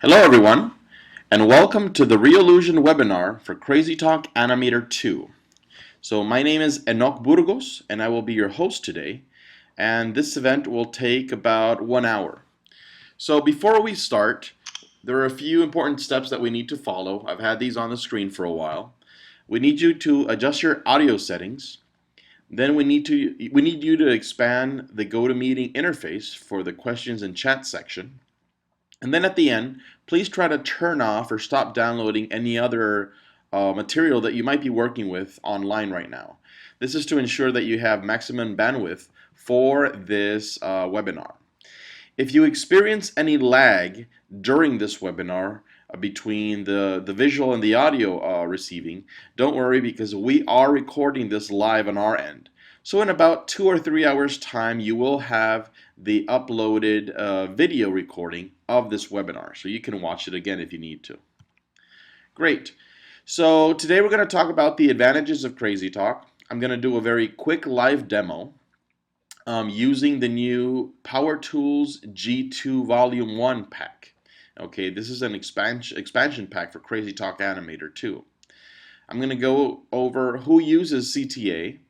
Hello everyone, and welcome to the Reallusion webinar for CrazyTalk Animator 2. So my name is Enoc Burgos, and I will be your host today, and this event will take about 1 hour. So before we start, there are a few important steps that we need to follow. I've had these on the screen for a while. We need you to adjust your audio settings. Then we need you to expand the GoToMeeting interface for the questions and chat section. And then at the end, please try to turn off or stop downloading any other material that you might be working with online right now. This is to ensure that you have maximum bandwidth for this webinar. If you experience any lag during this webinar between the visual and the audio receiving, don't worry because we are recording this live on our end. So in about 2 or 3 hours time, you will have the uploaded video recording of this webinar. So you can watch it again if you need to. Great. So today we're going to talk about the advantages of CrazyTalk. I'm going to do a very quick live demo using the new Power Tools G2 Vol.1 pack. Okay, this is an expansion pack for CrazyTalk Animator 2. I'm going to go over who uses CTA,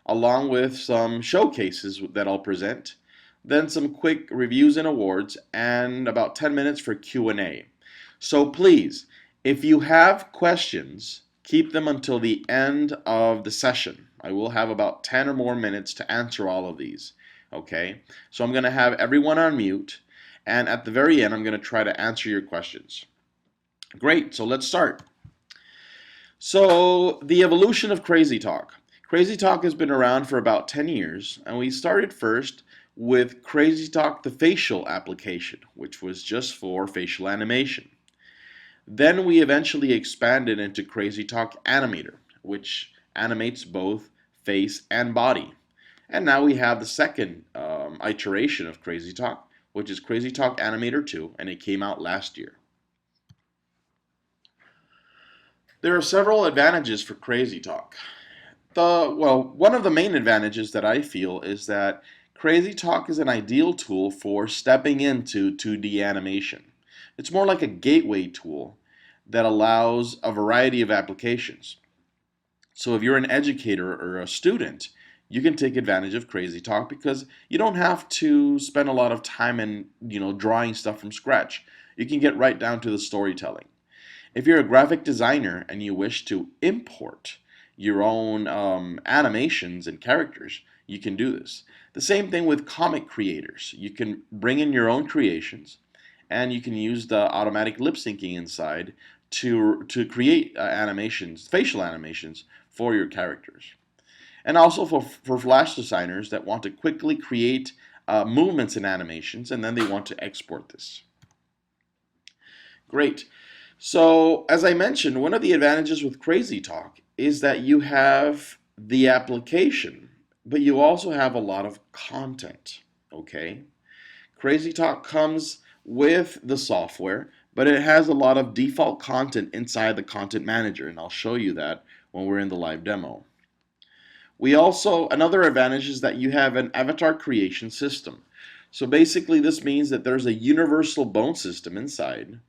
along with some showcases that I'll present, then some quick reviews and awards, and about 10 minutes for Q&A. So please, if you have questions, keep them until the end of the session. I will have about 10 or more minutes to answer all of these. Okay, so I'm going to have everyone on mute, and at the very end, I'm going to try to answer your questions. Great, so let's start. So, the evolution of CrazyTalk. CrazyTalk has been around for about 10 years, and we started first with CrazyTalk the facial application, which was just for facial animation. Then we eventually expanded into CrazyTalk Animator, which animates both face and body. And now we have the second iteration of CrazyTalk, which is CrazyTalk Animator 2, and it came out last year. There are several advantages for CrazyTalk. One of the main advantages that I feel is that CrazyTalk is an ideal tool for stepping into 2D animation. It's more like a gateway tool that allows a variety of applications. So if you're an educator or a student, you can take advantage of CrazyTalk because you don't have to spend a lot of time in drawing stuff from scratch. You can get right down to the storytelling. If you're a graphic designer and you wish to import your own animations and characters, you can do this. The same thing with comic creators. You can bring in your own creations, and you can use the automatic lip syncing inside to create animations, facial animations for your characters. And also for Flash designers that want to quickly create movements and animations, and then they want to export this. Great. So, as I mentioned, one of the advantages with CrazyTalk is that you have the application, but you also have a lot of content, okay? CrazyTalk comes with the software, but it has a lot of default content inside the content manager, and I'll show you that when we're in the live demo. Another advantage is that you have an avatar creation system. So basically this means that there's a universal bone system inside,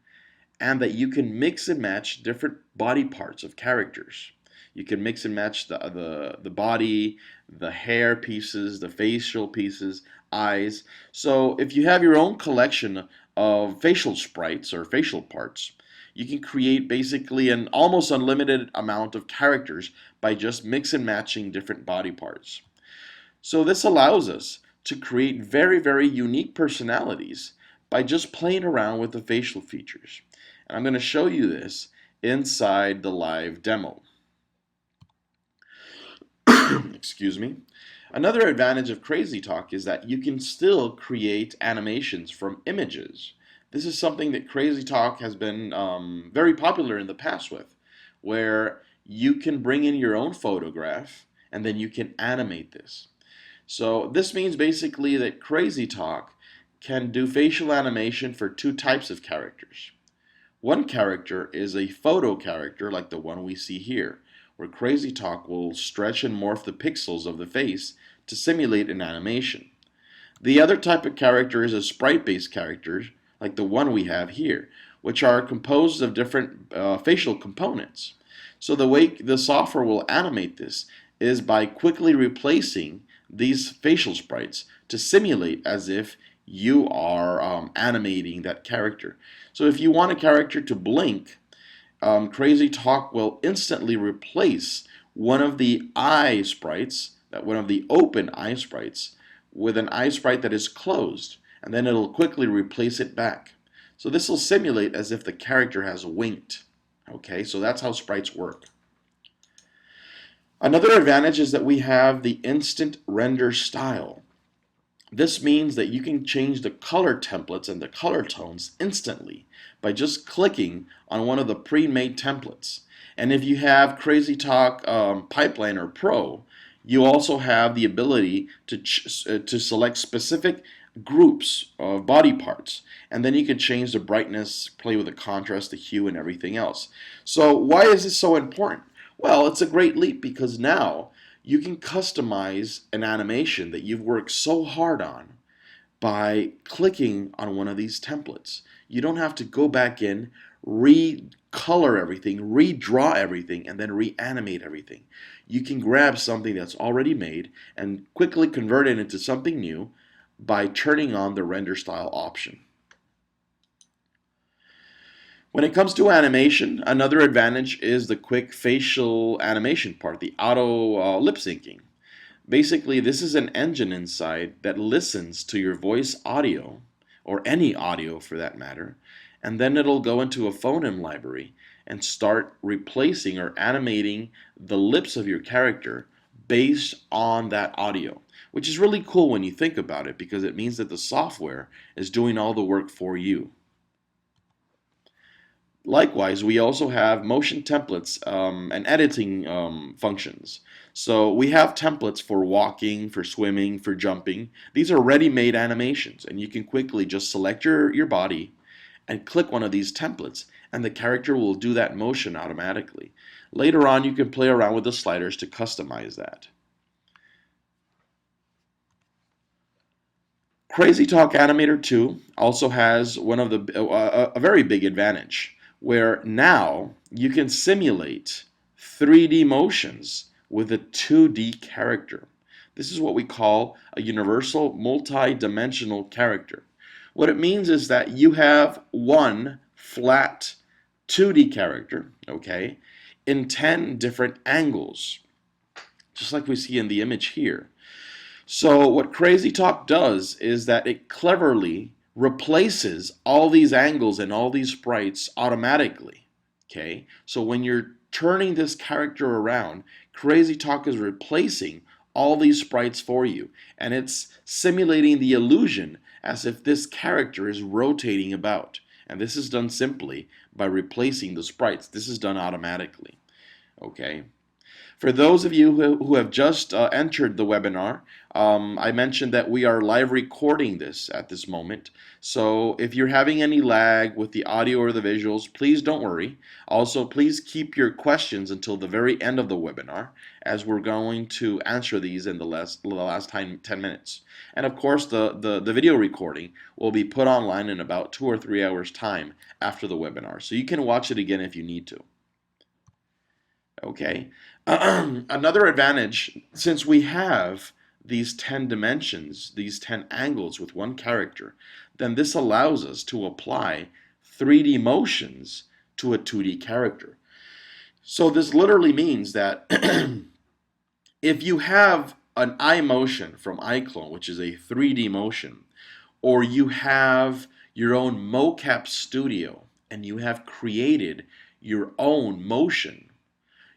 and that you can mix and match different body parts of characters. You can mix and match the body, the hair pieces, the facial pieces, eyes. So if you have your own collection of facial sprites or facial parts, you can create basically an almost unlimited amount of characters by just mix and matching different body parts. So this allows us to create very, very unique personalities by just playing around with the facial features. And I'm going to show you this inside the live demo. Excuse me. Another advantage of CrazyTalk is that you can still create animations from images. This is something that CrazyTalk has been very popular in the past with, where you can bring in your own photograph and then you can animate this. So this means basically that CrazyTalk can do facial animation for two types of characters. One character is a photo character like the one we see here, where CrazyTalk will stretch and morph the pixels of the face to simulate an animation. The other type of character is a sprite-based character like the one we have here, which are composed of different facial components. So the way the software will animate this is by quickly replacing these facial sprites to simulate as if you are animating that character. So if you want a character to blink, CrazyTalk will instantly replace one of the eye sprites, one of the open eye sprites, with an eye sprite that is closed, and then it'll quickly replace it back. So this will simulate as if the character has winked. Okay, so that's how sprites work. Another advantage is that we have the instant render style. This means that you can change the color templates and the color tones instantly by just clicking on one of the pre-made templates. And if you have CrazyTalk Pipeliner Pro, you also have the ability to select specific groups of body parts, and then you can change the brightness, play with the contrast, the hue, and everything else. So why is this so important? Well, it's a great leap because now you can customize an animation that you've worked so hard on by clicking on one of these templates. You don't have to go back in, recolor everything, redraw everything, and then reanimate everything. You can grab something that's already made and quickly convert it into something new by turning on the render style option. When it comes to animation, another advantage is the quick facial animation part, the auto lip syncing. Basically, this is an engine inside that listens to your voice audio, or any audio for that matter, and then it'll go into a phoneme library and start replacing or animating the lips of your character based on that audio, which is really cool when you think about it because it means that the software is doing all the work for you. Likewise, we also have motion templates and editing functions. So we have templates for walking, for swimming, for jumping. These are ready-made animations, and you can quickly just select your body and click one of these templates, and the character will do that motion automatically. Later on, you can play around with the sliders to customize that. CrazyTalk Animator 2 also has one of a very big advantage where now you can simulate 3D motions with a 2D character. This is what we call a universal multi-dimensional character. What it means is that you have one flat 2D character, okay, in 10 different angles, just like we see in the image here. So what CrazyTalk does is that it cleverly replaces all these angles and all these sprites automatically. Okay, so when you're turning this character around, CrazyTalk is replacing all these sprites for you, and it's simulating the illusion as if this character is rotating about. And this is done simply by replacing the sprites. This is done automatically. Okay. For those of you who have just entered the webinar, I mentioned that we are live recording this at this moment. So if you're having any lag with the audio or the visuals, please don't worry. Also, please keep your questions until the very end of the webinar, as we're going to answer these in the last 10 minutes. And of course, the video recording will be put online in about 2 or 3 hours time after the webinar. So you can watch it again if you need to. Okay. Another advantage, since we have these 10 dimensions, these 10 angles with one character, then this allows us to apply 3D motions to a 2D character. So this literally means that if you have an eye motion from iClone, which is a 3D motion, or you have your own mocap studio and you have created your own motion,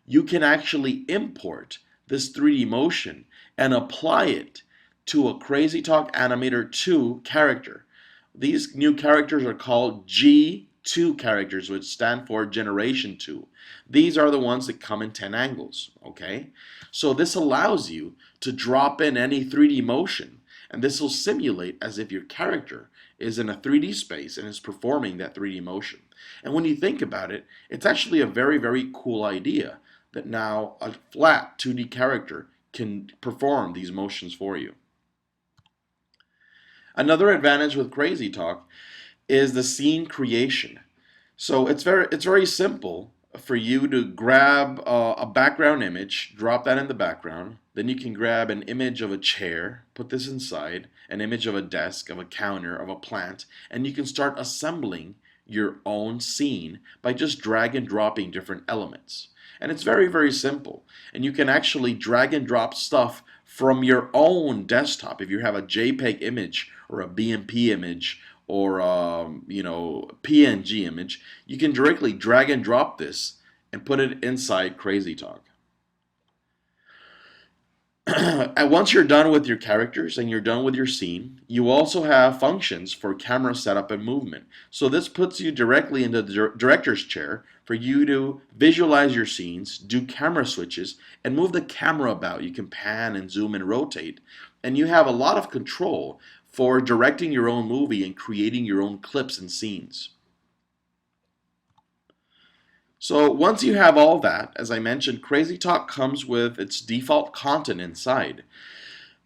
you can actually import this 3D motion and apply it to a CrazyTalk Animator 2 character. These new characters are called G2 characters, which stand for Generation 2. These are the ones that come in 10 angles, okay? So this allows you to drop in any 3D motion, and this will simulate as if your character is in a 3D space and is performing that 3D motion. And when you think about it, it's actually a very, very cool idea that now a flat 2D character can perform these motions for you. Another advantage with CrazyTalk is the scene creation. So it's very simple for you to grab a background image, drop that in the background. Then you can grab an image of a chair, put this inside, an image of a desk, of a counter, of a plant, and you can start assembling your own scene by just drag and dropping different elements. And it's very, very simple. And you can actually drag and drop stuff from your own desktop. If you have a JPEG image or a BMP image or PNG image, you can directly drag and drop this and put it inside CrazyTalk. And once you're done with your characters and you're done with your scene, you also have functions for camera setup and movement. So this puts you directly into the director's chair for you to visualize your scenes, do camera switches, and move the camera about. You can pan and zoom and rotate, and you have a lot of control for directing your own movie and creating your own clips and scenes. So once you have all that, as I mentioned, CrazyTalk comes with its default content inside.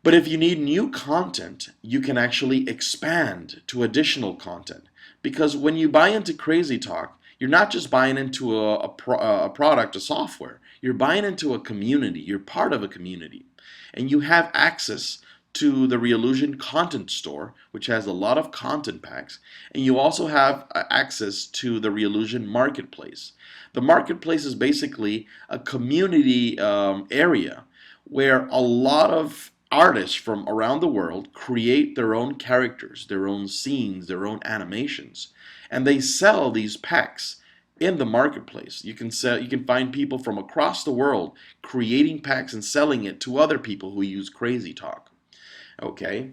But if you need new content, you can actually expand to additional content. Because when you buy into CrazyTalk, you're not just buying into a product, a software. You're buying into a community. You're part of a community. And you have access to the Reallusion content store, which has a lot of content packs. And you also have access to the Reallusion marketplace. The marketplace is basically a community area where a lot of artists from around the world create their own characters, their own scenes, their own animations, and they sell these packs in the marketplace. You can find people from across the world creating packs and selling it to other people who use CrazyTalk. Okay,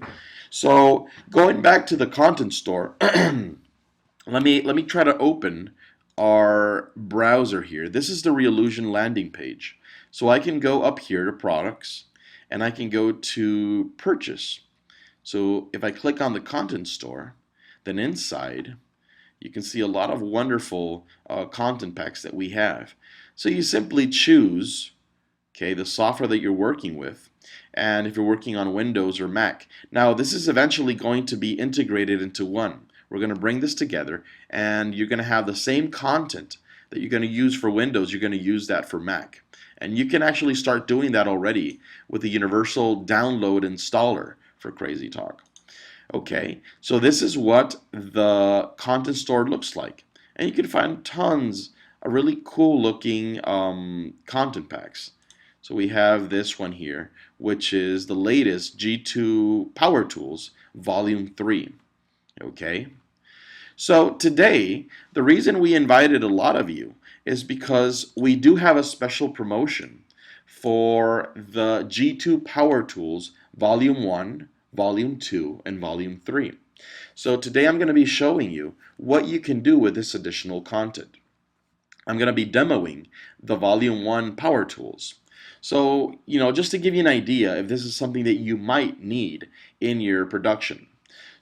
so going back to the content store, let me try to open our browser here. This is the Reallusion landing page. So I can go up here to products and I can go to purchase. So if I click on the content store, then inside you can see a lot of wonderful content packs that we have. So you simply choose, okay, the software that you're working with, and if you're working on Windows or Mac. Now this is eventually going to be integrated into one. We're going to bring this together and you're going to have the same content that you're going to use for Windows, you're going to use that for Mac. And you can actually start doing that already with the universal download installer for CrazyTalk. Okay, so this is what the content store looks like. And you can find tons of really cool looking content packs. So we have this one here, which is the latest G2 Power Tools Vol.1. Okay, so today, the reason we invited a lot of you is because we do have a special promotion for the G2 Power Tools Vol.1, Vol.2, and Vol.3. So today I'm going to be showing you what you can do with this additional content. I'm going to be demoing the Vol.1 Power Tools. So, just to give you an idea if this is something that you might need in your production.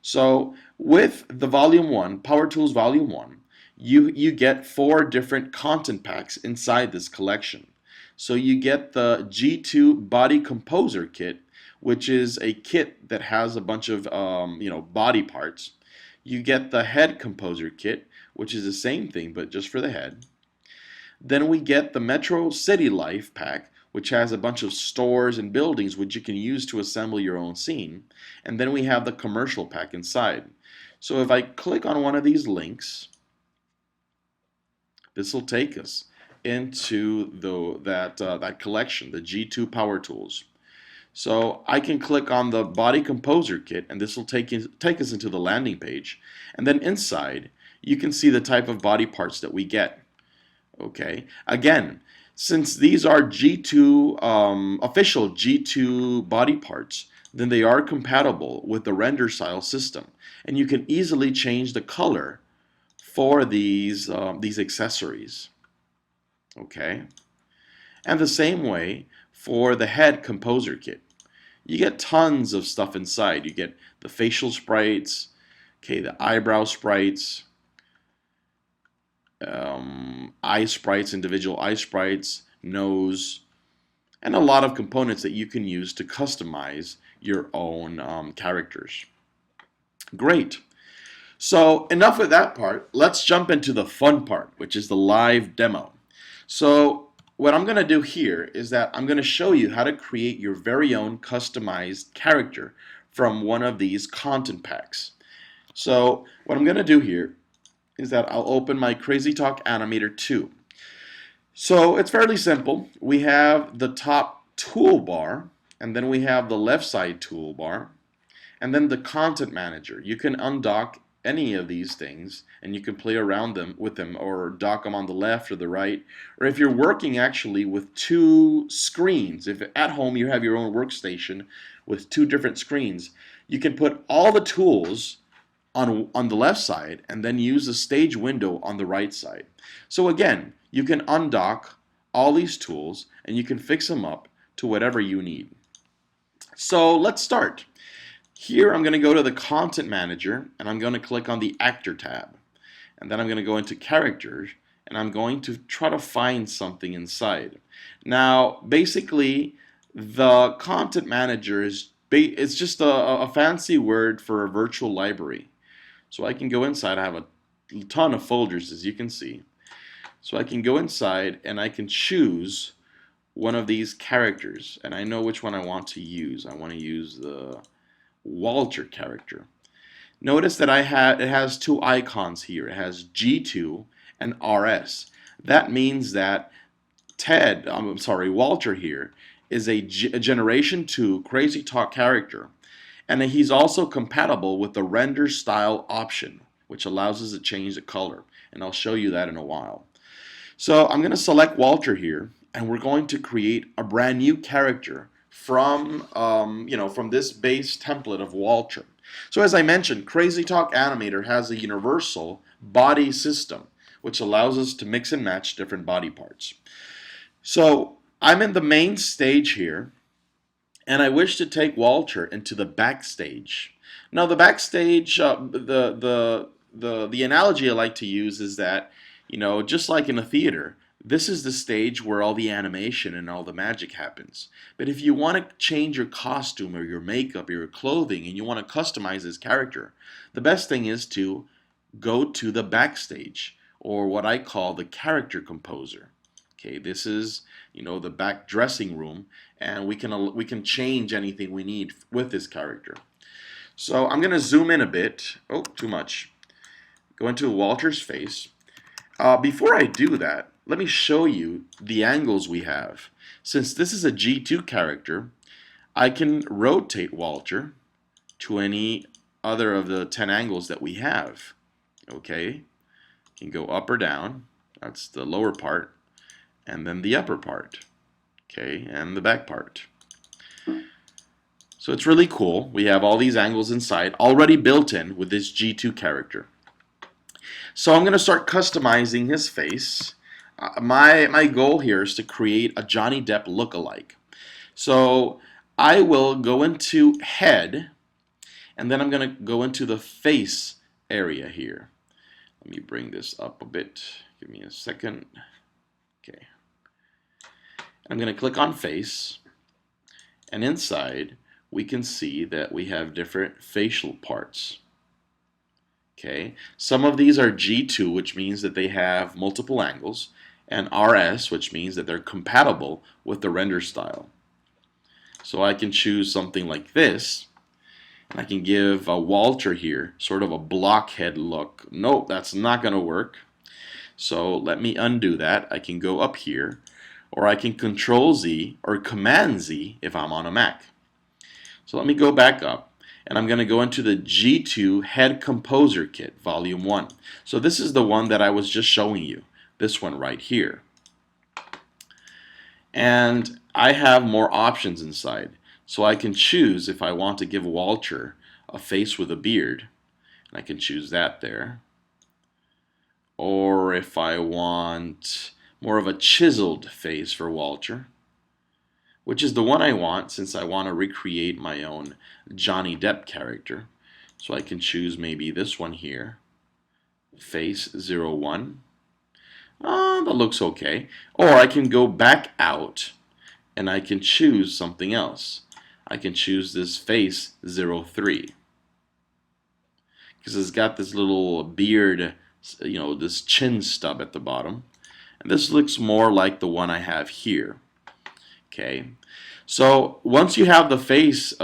So with the Vol.1, Power Tools Vol.1, you get 4 different content packs inside this collection. So you get the G2 Body Composer Kit, which is a kit that has a bunch of body parts. You get the Head Composer Kit, which is the same thing but just for the head. Then we get the Metro City Life pack, which has a bunch of stores and buildings which you can use to assemble your own scene. And then we have the commercial pack inside. So if I click on one of these links, this will take us into that collection, the G2 Power Tools. So I can click on the Body Composer Kit, and this will take us into the landing page. And then inside, you can see the type of body parts that we get. Okay, again, since these are G2 official G2 body parts, then they are compatible with the render style system, and you can easily change the color for these accessories. Okay, and the same way for the Head Composer Kit. You get tons of stuff inside. You get the facial sprites, okay, the eyebrow sprites, eye sprites, individual eye sprites, nose, and a lot of components that you can use to customize your own characters. Great. So enough of that part. Let's jump into the fun part, which is the live demo. So what I'm going to do here is that I'm going to show you how to create your very own customized character from one of these content packs. So what I'm going to do here is that I'll open my CrazyTalk Animator 2. So it's fairly simple. We have the top toolbar, and then we have the left side toolbar, and then the content manager. You can undock any of these things and you can play around them with them, or dock them on the left or the right. Or if you're working actually with two screens, if at home you have your own workstation with two different screens, you can put all the tools on the left side and then use the stage window on the right side. So again, you can undock all these tools and you can fix them up to whatever you need. So let's start. Here I'm going to go to the Content Manager and I'm going to click on the Actor tab. And then I'm going to go into Characters and I'm going to try to find something inside. Now basically the Content Manager it's just a fancy word for a virtual library. So I can go inside. I have a ton of folders, as you can see. So I can go inside and I can choose one of these characters, and I know which one I want to use. I want to use the Walter character. Notice that it has two icons here. It has G2 and RS. That means that Walter here is a Generation 2 CrazyTalk character, and he's also compatible with the render style option, which allows us to change the color, and I'll show you that in a while. So I'm going to select Walter here, and we're going to create a brand new character from from this base template of Walter. So as I mentioned, CrazyTalk Animator has a universal body system, which allows us to mix and match different body parts. So I'm in the main stage here, and I wish to take Walter into the backstage. Now, the backstage, the analogy I like to use is that, just like in a theater, this is the stage where all the animation and all the magic happens. But if you want to change your costume or your makeup or your clothing and you want to customize this character, the best thing is to go to the backstage, or what I call the character composer. Okay, this is the back dressing room, and we can change anything we need with this character. So I'm going to zoom in a bit. Oh, too much. Go into Walter's face. Before I do that, let me show you the angles we have. Since this is a G2 character, I can rotate Walter to any other of the 10 angles that we have. Okay, can go up or down. That's the lower part, and then the upper part. Okay, and the back part. So it's really cool. We have all these angles inside already built in with this G2 character. So I'm going to start customizing his face. My goal here is to create a Johnny Depp look-alike. So I will go into head, and then I'm going to go into the face area here. Let me bring this up a bit. Give me a second. Okay. I'm going to click on face, and inside we can see that we have different facial parts. Okay, some of these are G2, which means that they have multiple angles, and RS, which means that they're compatible with the render style. So I can choose something like this, and I can give a Walter here sort of a blockhead look. Nope, that's not going to work. So let me undo that. I can go up here, or I can Control Z or Command Z if I'm on a Mac. So let me go back up, and I'm going to go into the G2 Head Composer Kit, Volume 1. So this is the one that I was just showing you, this one right here. And I have more options inside. So I can choose if I want to give Walter a face with a beard, and I can choose that there. Or if I want more of a chiseled face for Walter, which is the one I want since I want to recreate my own Johnny Depp character. So I can choose maybe this one here, face 01. That looks okay. Or I can go back out and I can choose something else. I can choose this face 03. because it's got this little beard, this chin stub at the bottom. And this looks more like the one I have here. Okay, so once you have the face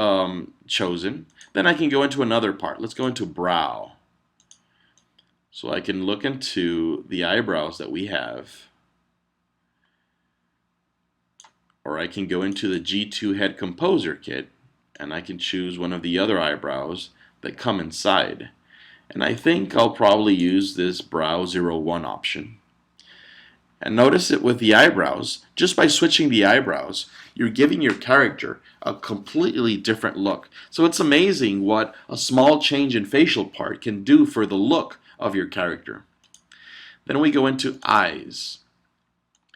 chosen, then I can go into another part. Let's go into brow. So I can look into the eyebrows that we have. Or I can go into the G2 Head Composer Kit, and I can choose one of the other eyebrows that come inside. And I think I'll probably use this Brow 01 option. And notice it with the eyebrows, just by switching the eyebrows, you're giving your character a completely different look. So it's amazing what a small change in facial part can do for the look of your character. Then we go into eyes.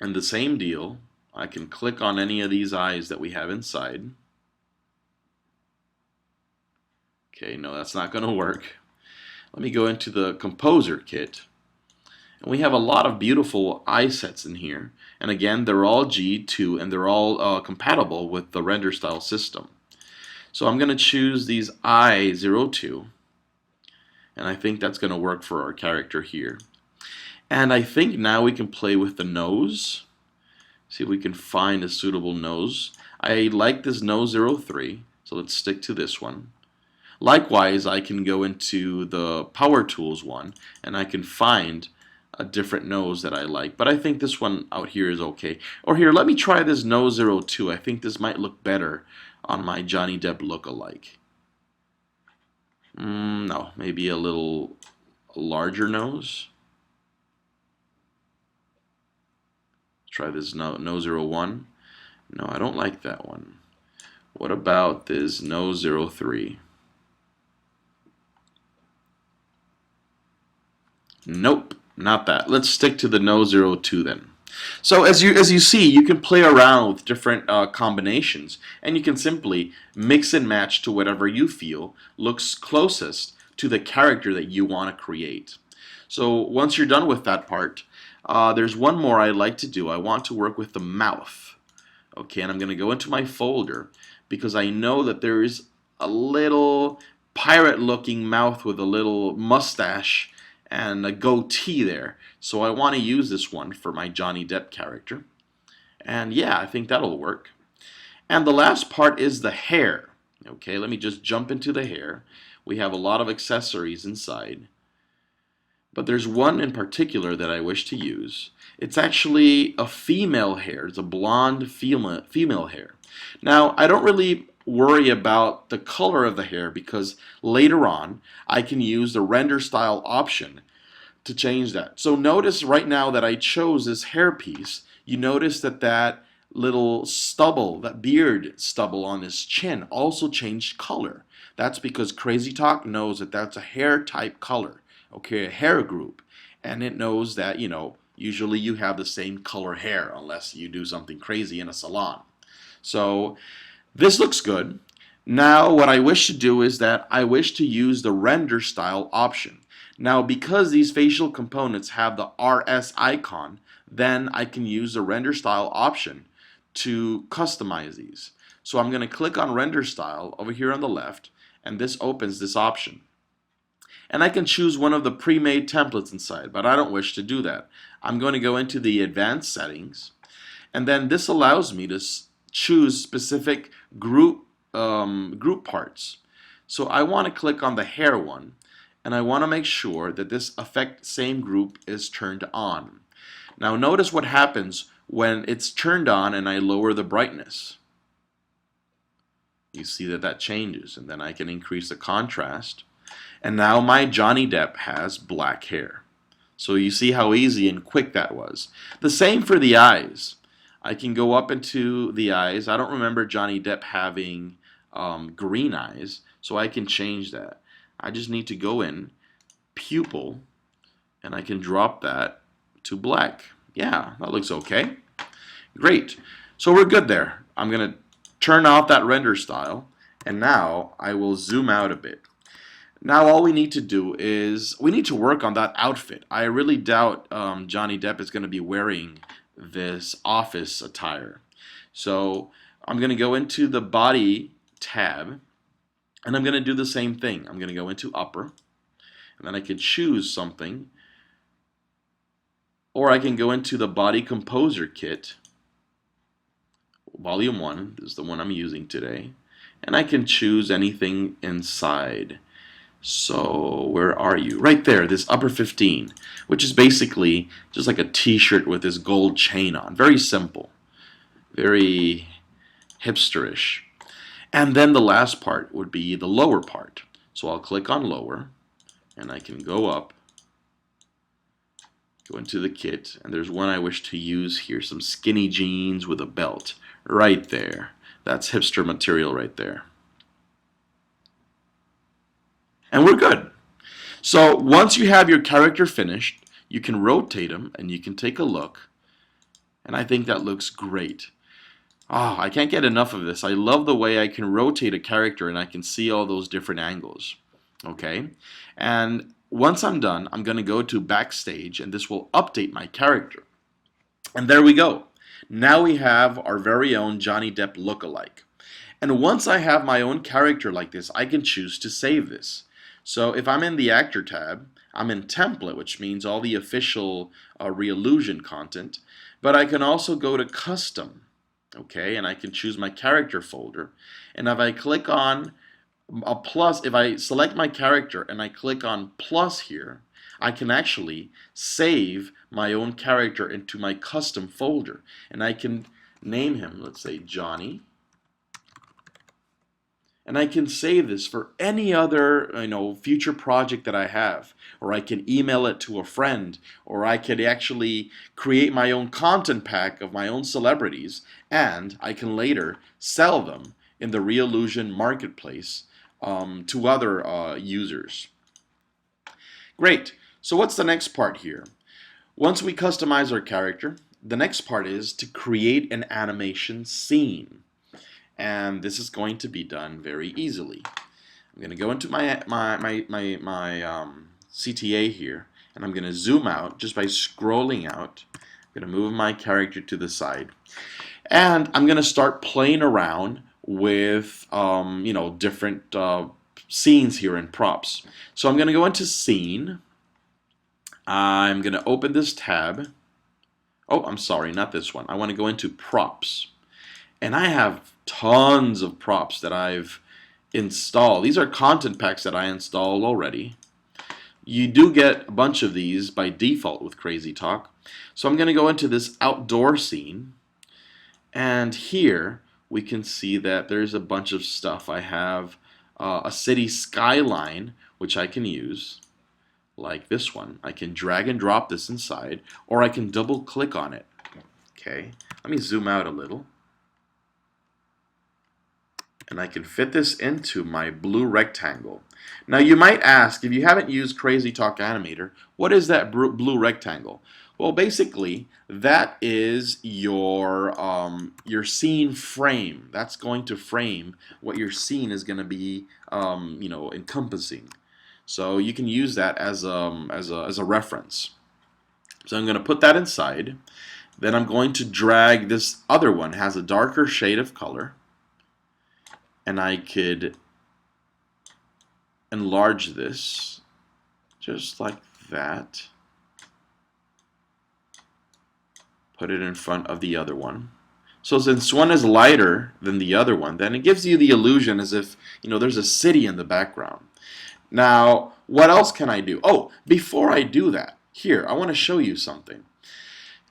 And the same deal, I can click on any of these eyes that we have inside. Okay, no, that's not going to work. Let me go into the Composer Kit. And we have a lot of beautiful eye sets in here. And again, they're all G2 and they're all compatible with the render style system. So I'm going to choose these I02. And I think that's going to work for our character here. And I think now we can play with the nose. See if we can find a suitable nose. I like this nose 03, so let's stick to this one. Likewise, I can go into the Power Tools one and I can find a different nose that I like, but I think this one out here is okay. Or here, let me try this nose 02. I think this might look better on my Johnny Depp look-alike. No, maybe a little larger nose. Try this nose 01. No, I don't like that one. What about this nose 03? Nope, not that. Let's stick to the nose 02 then. So as you see, you can play around with different combinations, and you can simply mix and match to whatever you feel looks closest to the character that you want to create. So once you're done with that part, there's one more I like to do. I want to work with the mouth. Okay, and I'm going to go into my folder because I know that there is a little pirate-looking mouth with a little mustache and a goatee there. So I want to use this one for my Johnny Depp character. And yeah, I think that'll work. And the last part is the hair. Okay, let me just jump into the hair. We have a lot of accessories inside. But there's one in particular that I wish to use. It's actually a female hair. It's a blonde female hair. Now, I don't really worry about the color of the hair because later on I can use the render style option to change that. So notice right now that I chose this hair piece. You notice that that little stubble, that beard stubble on his chin also changed color. That's because CrazyTalk knows that that's a hair type color. Okay, a hair group, and it knows that, usually you have the same color hair unless you do something crazy in a salon. So this looks good. Now what I wish to do is that I wish to use the render style option. Now because these facial components have the RS icon, then I can use the render style option to customize these. So I'm going to click on render style over here on the left, and this opens this option. And I can choose one of the pre-made templates inside, but I don't wish to do that. I'm going to go into the advanced settings, and then this allows me to choose specific group parts. So I want to click on the hair one, and I want to make sure that this affect same group is turned on. Now notice what happens when it's turned on and I lower the brightness. You see that that changes, and then I can increase the contrast. And now my Johnny Depp has black hair. So you see how easy and quick that was. The same for the eyes. I can go up into the eyes. I don't remember Johnny Depp having green eyes, so I can change that. I just need to go in, pupil, and I can drop that to black. Yeah, that looks okay. Great. So we're good there. I'm going to turn off that render style, and now I will zoom out a bit. Now all we need to do is we need to work on that outfit. I really doubt Johnny Depp is going to be wearing this office attire. So I'm going to go into the body tab, and I'm going to do the same thing. I'm going to go into upper, and then I could choose something, or I can go into the Body Composer Kit, Volume 1, this is the one I'm using today, and I can choose anything inside. So where are you? Right there, this upper 15, which is basically just like a t-shirt with this gold chain on. Very simple, very hipsterish. And then the last part would be the lower part. So I'll click on lower, and I can go up, go into the kit, and there's one I wish to use here, some skinny jeans with a belt. Right there. That's hipster material right there. And we're good. So once you have your character finished, you can rotate them and you can take a look. And I think that looks great. Ah, I can't get enough of this. I love the way I can rotate a character and I can see all those different angles. Okay? And once I'm done, I'm going to go to Backstage and this will update my character. And there we go. Now we have our very own Johnny Depp lookalike. And once I have my own character like this, I can choose to save this. So if I'm in the Actor tab, I'm in Template, which means all the official Reallusion content. But I can also go to Custom, okay, and I can choose my character folder. And if I click on a plus, if I select my character and I click on plus here, I can actually save my own character into my custom folder. And I can name him, let's say Johnny. And I can save this for any other, future project that I have. Or I can email it to a friend. Or I could actually create my own content pack of my own celebrities. And I can later sell them in the Reallusion marketplace to other users. Great. So what's the next part here? Once we customize our character, the next part is to create an animation scene. And this is going to be done very easily. I'm going to go into my CTA here, and I'm going to zoom out just by scrolling out. I'm going to move my character to the side, and I'm going to start playing around with different scenes here and props. So I'm going to go into Scene. I'm going to open this tab. Oh, I'm sorry, not this one. I want to go into Props. And I have tons of props that I've installed. These are content packs that I installed already. You do get a bunch of these by default with CrazyTalk. So I'm going to go into this outdoor scene. And here we can see that there's a bunch of stuff. I have a city skyline, which I can use, like this one. I can drag and drop this inside, or I can double click on it. Okay, let me zoom out a little. And I can fit this into my blue rectangle. Now you might ask, if you haven't used CrazyTalk Animator, what is that blue rectangle? Well, basically, that is your scene frame. That's going to frame what your scene is going to be, encompassing. So you can use that as a reference. So I'm going to put that inside. Then I'm going to drag this other one, has a darker shade of color. And I could enlarge this just like that. Put it in front of the other one. So since one is lighter than the other one, then it gives you the illusion as if, there's a city in the background. Now, what else can I do? Oh, before I do that, here, I want to show you something.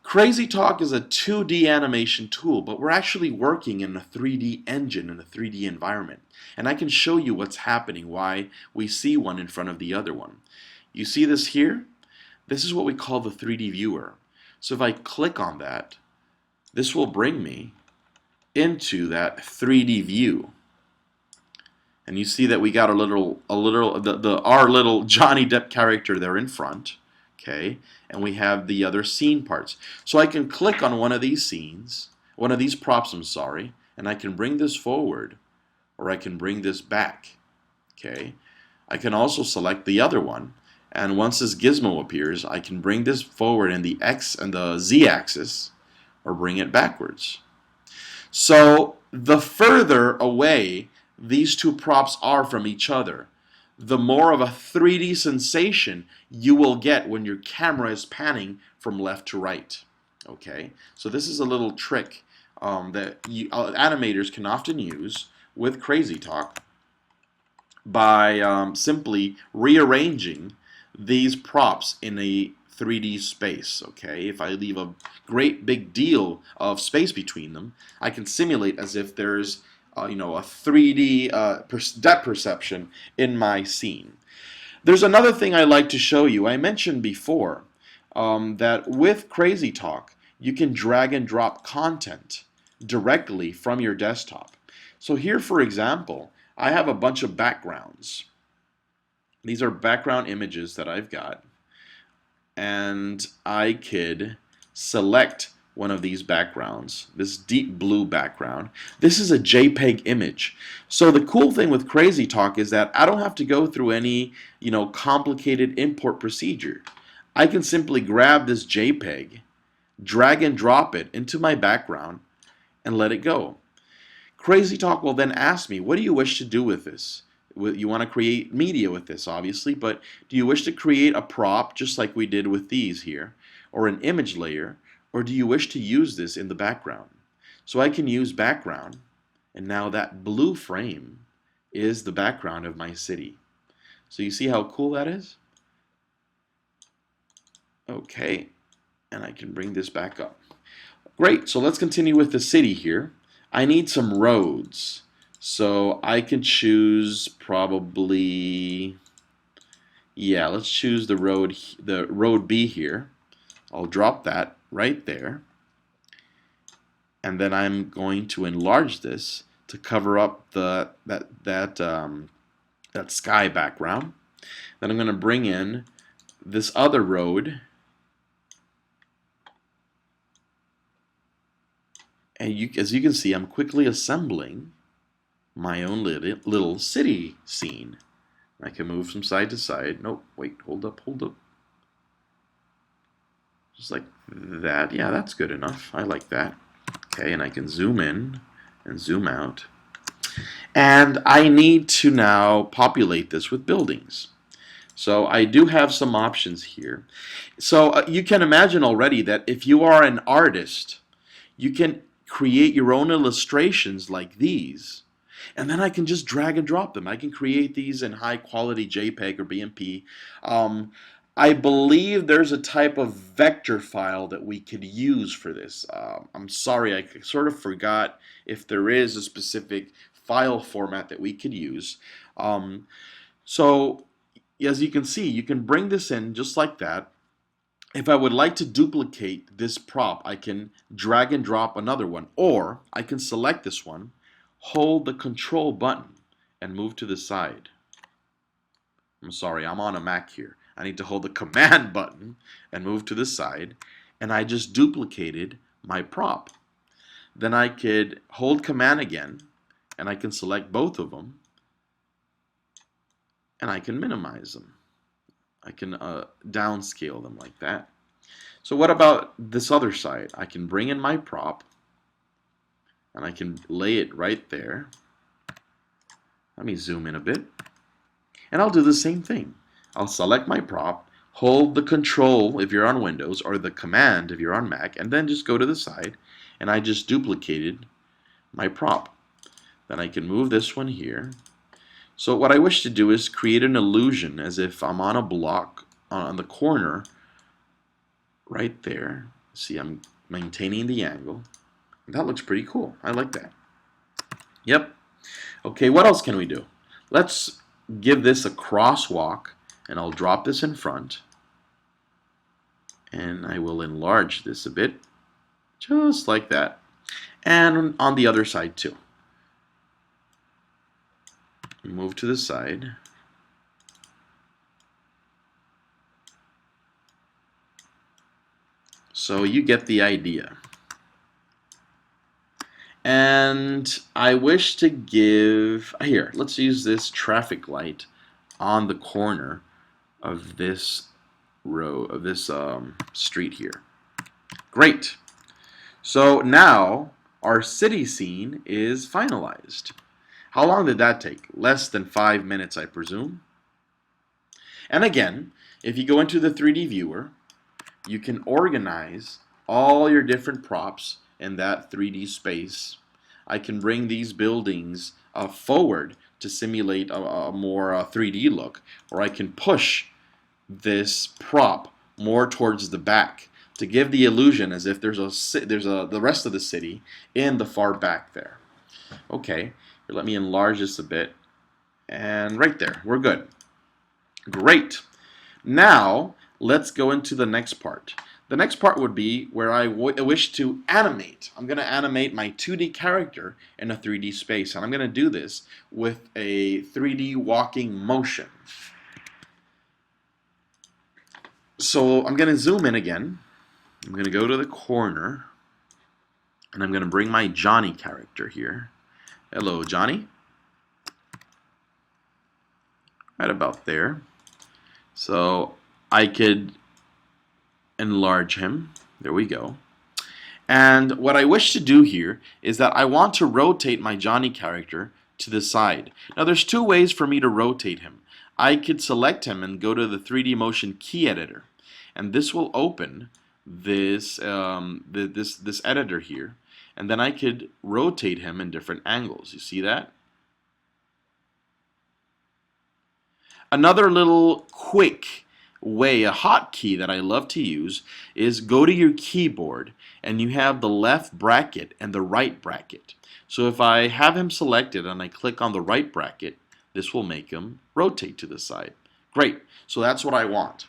CrazyTalk is a 2D animation tool, but we're actually working in a 3D engine, in a 3D environment. And I can show you what's happening, why we see one in front of the other one. You see this here? This is what we call the 3D viewer. So if I click on that, this will bring me into that 3D view. And you see that we got our little Johnny Depp character there in front. Okay, and we have the other scene parts. So I can click on one of these scenes, one of these props, I'm sorry, and I can bring this forward, or I can bring this back. Okay, I can also select the other one, and once this gizmo appears, I can bring this forward in the X and the Z axis, or bring it backwards. So the further away these two props are from each other, the more of a 3D sensation you will get when your camera is panning from left to right. Okay, so this is a little trick that animators can often use with CrazyTalk by simply rearranging these props in a 3D space. Okay, if I leave a great big deal of space between them, I can simulate as if there's a 3D depth perception in my scene. There's another thing I like to show you. I mentioned before that with CrazyTalk, you can drag and drop content directly from your desktop. So here, for example, I have a bunch of backgrounds. These are background images that I've got, and I could select one of these backgrounds, this deep blue background. This is a JPEG image. So the cool thing with CrazyTalk is that I don't have to go through any, complicated import procedure. I can simply grab this JPEG, drag and drop it into my background, and let it go. CrazyTalk will then ask me, what do you wish to do with this? You want to create media with this, obviously, but do you wish to create a prop, just like we did with these here, or an image layer, or do you wish to use this in the background? So I can use background, and now that blue frame is the background of my city. So you see how cool that is? Okay, and I can bring this back up. Great, so let's continue with the city here. I need some roads. So I can choose probably, yeah, let's choose the road B here. I'll drop that right there. And then I'm going to enlarge this to cover up that sky background. Then I'm going to bring in this other road. And as you can see, I'm quickly assembling my own little city scene. I can move from side to side. Nope, wait, hold up. Just like that. Yeah, that's good enough. I like that. Okay, and I can zoom in and zoom out. And I need to now populate this with buildings. So I do have some options here. So you can imagine already that if you are an artist, you can create your own illustrations like these. And then I can just drag and drop them. I can create these in high quality JPEG or BMP. I believe there's a type of vector file that we could use for this. I'm sorry, I sort of forgot if there is a specific file format that we could use. So as you can see, you can bring this in just like that. If I would like to duplicate this prop, I can drag and drop another one, or I can select this one, hold the control button, and move to the side. I'm sorry, I'm on a Mac here. I need to hold the command button and move to the side, and I just duplicated my prop. Then I could hold command again, and I can select both of them, and I can minimize them. I can downscale them like that. So what about this other side? I can bring in my prop, and I can lay it right there. Let me zoom in a bit. And I'll do the same thing. I'll select my prop, hold the control if you're on Windows, or the command if you're on Mac, and then just go to the side, and I just duplicated my prop. Then I can move this one here. So what I wish to do is create an illusion as if I'm on a block on the corner right there. See, I'm maintaining the angle. That looks pretty cool. I like that. Yep. Okay, what else can we do? Let's give this a crosswalk, and I'll drop this in front. And I will enlarge this a bit, just like that. And on the other side too. Move to the side. So you get the idea. And I wish to give, here, let's use this traffic light on the corner of this road, of this street here. Great. So now our city scene is finalized. How long did that take? Less than 5 minutes, I presume. And again, if you go into the 3D viewer, you can organize all your different props in that 3D space. I can bring these buildings forward to simulate a more 3D look, or I can push this prop more towards the back to give the illusion as if there's the rest of the city in the far back there. Okay, let me enlarge this a bit, and right there, we're good. Great. Now let's go into the next part. The next part would be where I wish to animate. I'm going to animate my 2D character in a 3D space, and I'm going to do this with a 3D walking motion. So I'm going to zoom in again. I'm going to go to the corner, and I'm going to bring my Johnny character here. Hello, Johnny. Right about there. So I could enlarge him. There we go. And what I wish to do here is that I want to rotate my Johnny character to the side. Now there's two ways for me to rotate him. I could select him and go to the 3D motion key editor, and this will open this this editor here, and then I could rotate him in different angles. You see that? Another little quick way, a hotkey that I love to use, is go to your keyboard and you have the left bracket and the right bracket. So if I have him selected and I click on the right bracket, this will make him rotate to the side. Great, so that's what I want.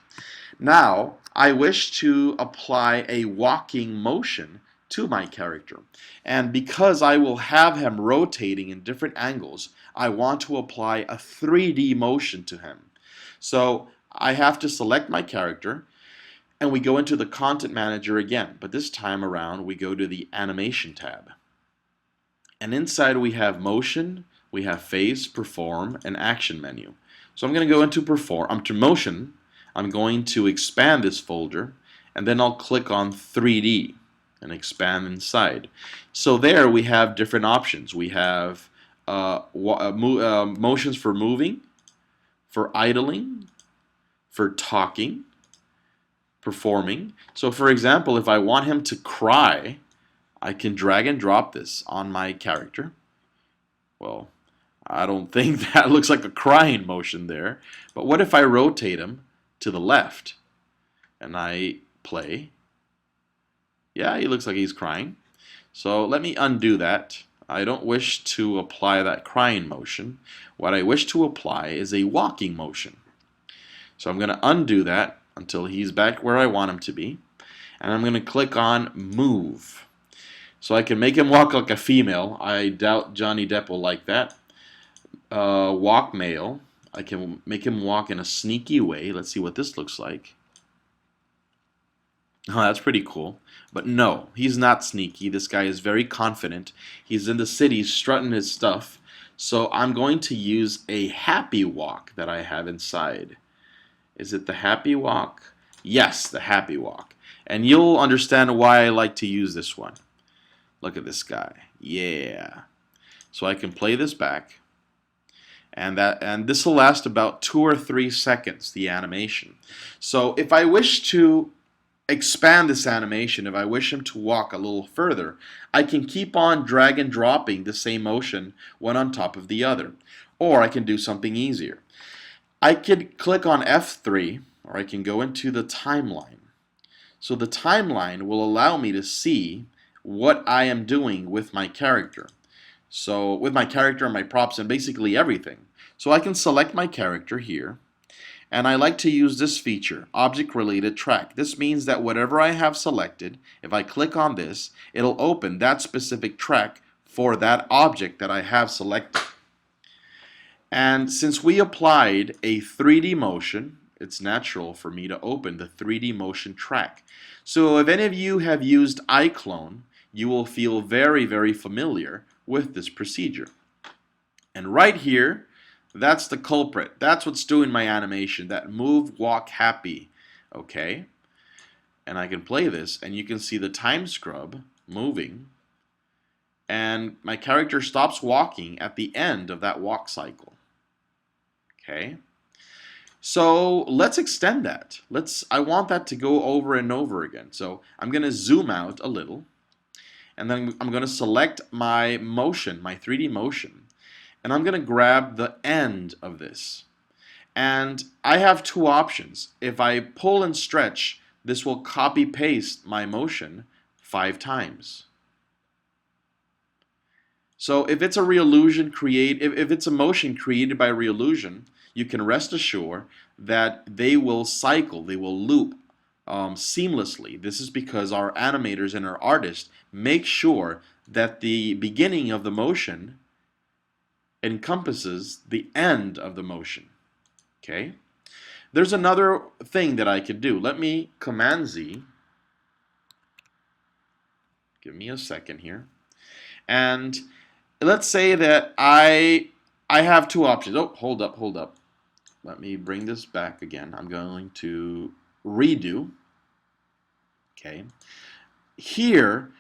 Now I wish to apply a walking motion to my character, and because I will have him rotating in different angles, I want to apply a 3D motion to him. So I have to select my character, and we go into the Content Manager again, but this time around we go to the Animation tab. And inside we have Motion, we have Phase, Perform, and Action menu. So I'm going to go into Motion. I'm going to expand this folder, and then I'll click on 3D and expand inside. So there we have different options. We have motions for moving, for idling, for talking, performing. So for example, if I want him to cry, I can drag and drop this on my character. Well, I don't think that looks like a crying motion there. But what if I rotate him to the left and I play? Yeah, he looks like he's crying. So let me undo that. I don't wish to apply that crying motion. What I wish to apply is a walking motion. So I'm going to undo that until he's back where I want him to be. And I'm going to click on Move. So I can make him walk like a female. I doubt Johnny Depp will like that. Walk male. I can make him walk in a sneaky way. Let's see what this looks like. Oh, that's pretty cool. But no, he's not sneaky. This guy is very confident. He's in the city strutting his stuff. So I'm going to use a happy walk that I have inside. Is it the happy walk? Yes, the happy walk. And you'll understand why I like to use this one. Look at this guy. Yeah. So I can play this back. And this will last about 2 or 3 seconds, the animation. So if I wish to expand this animation, if I wish him to walk a little further, I can keep on drag and dropping the same motion one on top of the other. Or I can do something easier. I could click on F3, or I can go into the timeline. So the timeline will allow me to see what I am doing with my character. So with my character and my props and basically everything. So I can select my character here. And I like to use this feature, Object Related Track. This means that whatever I have selected, if I click on this, it'll open that specific track for that object that I have selected. And since we applied a 3D motion, it's natural for me to open the 3D motion track. So if any of you have used iClone, you will feel very, very familiar with this procedure. And right here, that's the culprit. That's what's doing my animation, that move, walk, happy. Okay? And I can play this, and you can see the time scrub moving. And my character stops walking at the end of that walk cycle. Okay? So let's extend that. I want that to go over and over again. So I'm going to zoom out a little, and then I'm going to select my motion, my 3D motion, and I'm going to grab the end of this. And I have two options. If I pull and stretch, this will copy paste my motion 5 times. So if it's a if it's a motion created by Reallusion, you can rest assured that they will cycle, they will loop seamlessly. This is because our animators and our artists make sure that the beginning of the motion encompasses the end of the motion. Okay? There's another thing that I could do. Let me Command Z. Give me a second here. And let's say that I have two options. Oh, hold up. Let me bring this back again. I'm going to redo. Okay. Here,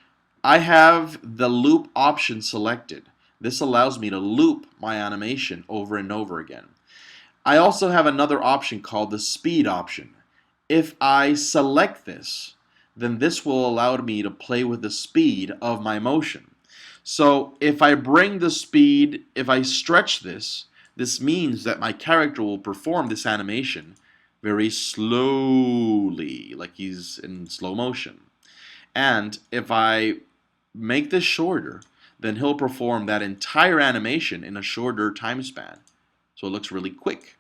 I have the loop option selected. This allows me to loop my animation over and over again. I also have another option called the speed option. If I select this, then this will allow me to play with the speed of my motion. So if I bring the speed, if I stretch this, this means that my character will perform this animation very slowly, like he's in slow motion. And if I make this shorter, then he'll perform that entire animation in a shorter time span. So it looks really quick.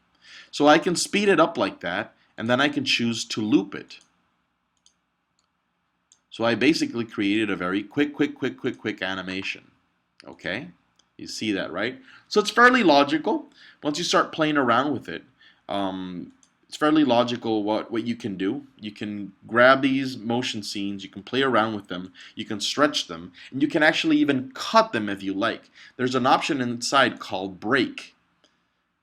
So I can speed it up like that, and then I can choose to loop it. So I basically created a very quick animation. Okay? You see that, right? So it's fairly logical. Once you start playing around with it, it's fairly logical what you can do. You can grab these motion scenes, you can play around with them, you can stretch them, and you can actually even cut them if you like. There's an option inside called break.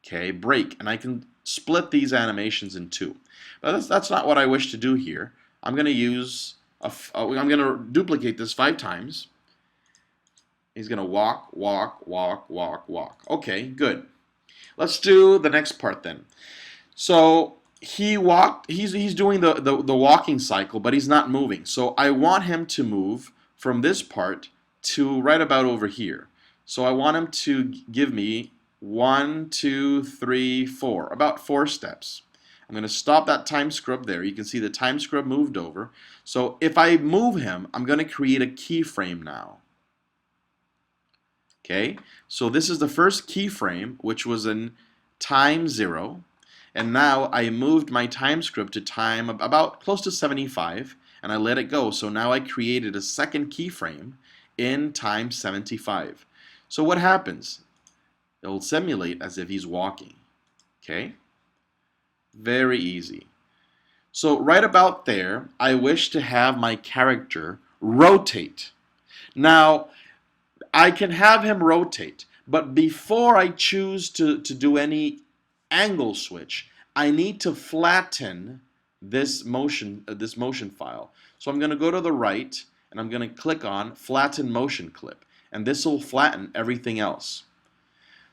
Okay, break, and I can split these animations in two. But that's not what I wish to do here. I'm going to use I'm going to duplicate this 5 times. He's going to walk. Okay, good. Let's do the next part then. So he's doing the walking cycle, but he's not moving. So I want him to move from this part to right about over here. So I want him to give me 1, 2, 3, 4, about 4 steps. I'm going to stop that time scrub there. You can see the time scrub moved over. So if I move him, I'm going to create a keyframe now. Okay, so this is the first keyframe, which was in time 0. And now I moved my time script to time about close to 75, and I let it go. So now I created a second keyframe in time 75. So what happens? It will simulate as if he's walking. Okay? Very easy. So right about there, I wish to have my character rotate. Now, I can have him rotate, but before I choose to do any angle switch, I need to flatten this motion file. So I'm going to go to the right, and I'm going to click on Flatten Motion Clip, and this will flatten everything else.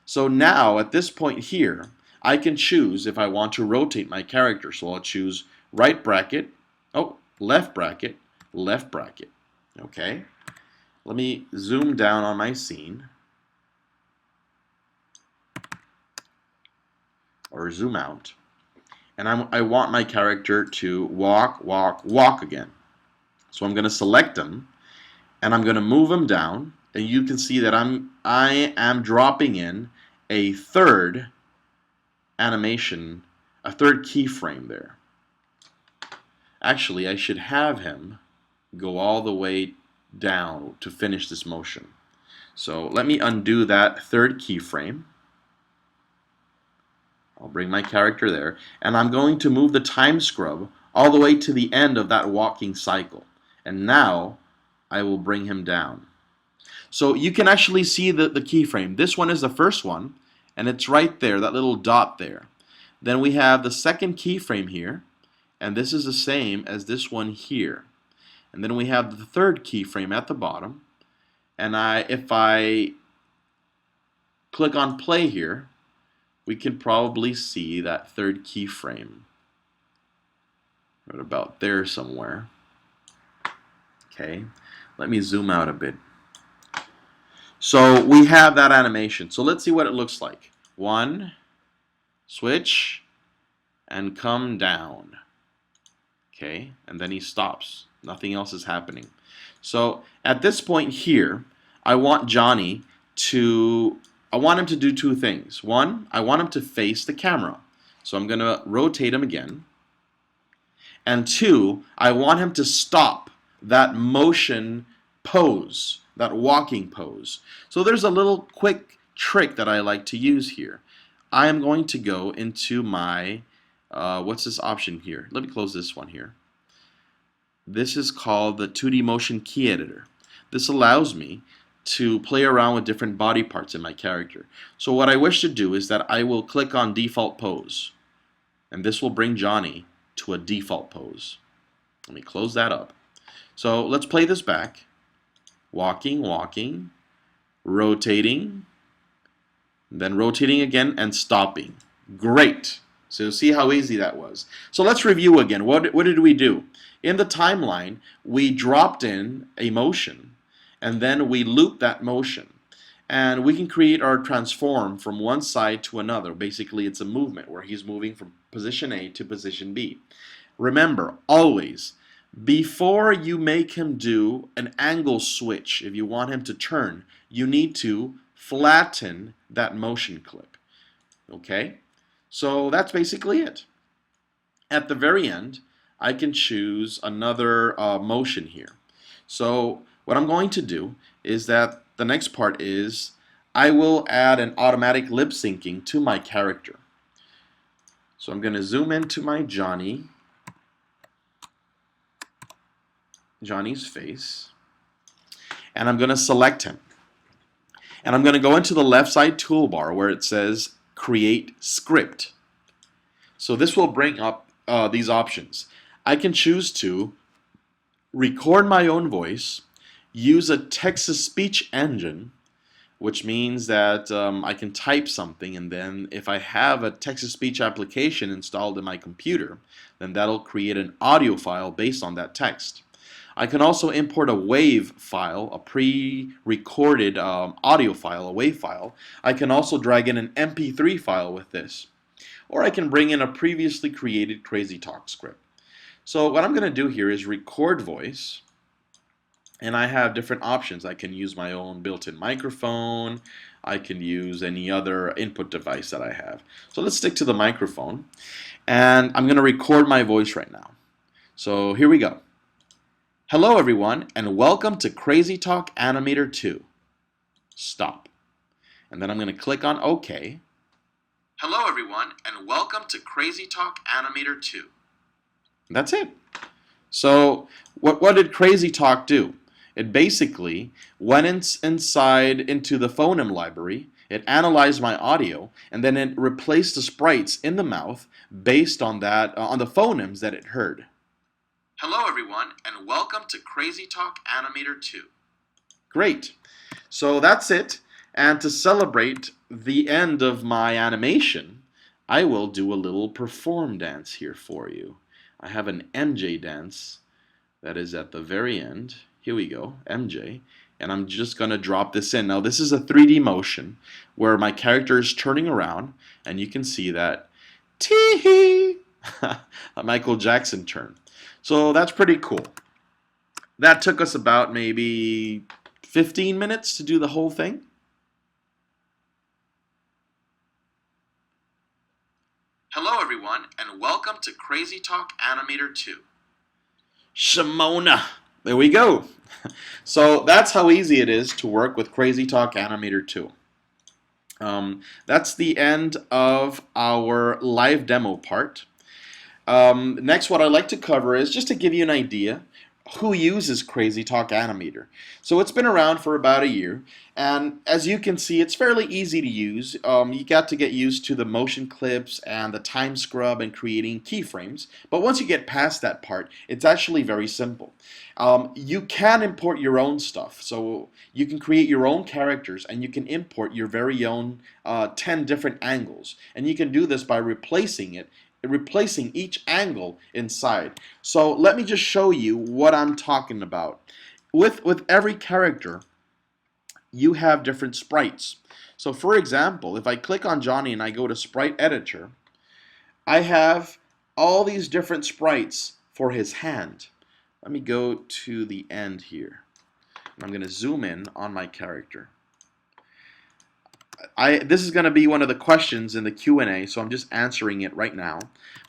So now, at this point here, I can choose if I want to rotate my character. So I'll choose right bracket, left bracket, left bracket. Okay? Let me zoom down on my scene. Or zoom out. And I want my character to walk again. So I'm going to select him, and I'm going to move him down, and you can see that I am dropping in a third animation, a third keyframe there. Actually, I should have him go all the way down to finish this motion. So let me undo that third keyframe. I'll bring my character there, and I'm going to move the time scrub all the way to the end of that walking cycle. And now I will bring him down. So you can actually see the keyframe. This one is the first one, and it's right there, that little dot there. Then we have the second keyframe here, and this is the same as this one here. And then we have the third keyframe at the bottom, and if I click on play here, we can probably see that third keyframe right about there somewhere. Okay, let me zoom out a bit. So we have that animation. So let's see what it looks like. One, switch, and come down. Okay, and then he stops. Nothing else is happening. So at this point here, I want Johnny to, I want him to do two things. One, I want him to face the camera. So I'm going to rotate him again. And two, I want him to stop that motion pose, that walking pose. So there's a little quick trick that I like to use here. I am going to go into my, what's this option here? Let me close this one here. This is called the 2D Motion Key Editor. This allows me to play around with different body parts in my character. So what I wish to do is that I will click on default pose, and this will bring Johnny to a default pose. Let me close that up. So let's play this back. Walking, walking, rotating, then rotating again and stopping. Great. So see how easy that was. So let's review again. What did we do? In the timeline, we dropped in a motion, and then we looped that motion. And we can create our transform from one side to another. Basically, it's a movement where he's moving from position A to position B. Remember, always, before you make him do an angle switch, if you want him to turn, you need to flatten that motion clip. Okay? So that's basically it. At the very end, I can choose another motion here. So what I'm going to do is that the next part is I will add an automatic lip syncing to my character. So I'm going to zoom into my Johnny's face, and I'm going to select him. And I'm going to go into the left side toolbar where it says Create Script. So this will bring up these options. I can choose to record my own voice, use a text-to-speech engine, which means that I can type something, and then if I have a text-to-speech application installed in my computer, then that'll create an audio file based on that text. I can also import a WAV file, a pre-recorded audio file, a WAV file. I can also drag in an MP3 file with this. Or I can bring in a previously created CrazyTalk script. So what I'm going to do here is record voice, and I have different options. I can use my own built-in microphone. I can use any other input device that I have. So let's stick to the microphone, and I'm going to record my voice right now. So here we go. Hello everyone, and welcome to CrazyTalk Animator 2. Stop. And then I'm going to click on OK. Hello everyone, and welcome to CrazyTalk Animator 2. That's it. So what did CrazyTalk do? It basically went inside into the phoneme library, it analyzed my audio, and then it replaced the sprites in the mouth based on that on the phonemes that it heard. Hello everyone, and welcome to CrazyTalk Animator 2. Great. So that's it. And to celebrate the end of my animation, I will do a little perform dance here for you. I have an MJ dance that is at the very end. Here we go, MJ. And I'm just going to drop this in. Now this is a 3D motion where my character is turning around, and you can see that tee-hee, a Michael Jackson turn. So that's pretty cool. That took us about maybe 15 minutes to do the whole thing. Hello everyone, and welcome to CrazyTalk Animator 2. Shimona. There we go. So that's how easy it is to work with CrazyTalk Animator 2. That's the end of our live demo part. Next, what I'd like to cover is just to give you an idea. who uses CrazyTalk Animator. So it's been around for about a year, and as you can see, it's fairly easy to use. You got to get used to the motion clips and the time scrub and creating keyframes, but once you get past that part, it's actually very simple. You can import your own stuff, so you can create your own characters and you can import your very own 10 different angles, and you can do this by replacing each angle inside. So let me just show you what I'm talking about. With every character, you have different sprites. So for example, if I click on Johnny and I go to Sprite Editor, I have all these different sprites for his hand. Let me go to the end here. I'm going to zoom in on my character. This is going to be one of the questions in the Q&A, so I'm just answering it right now.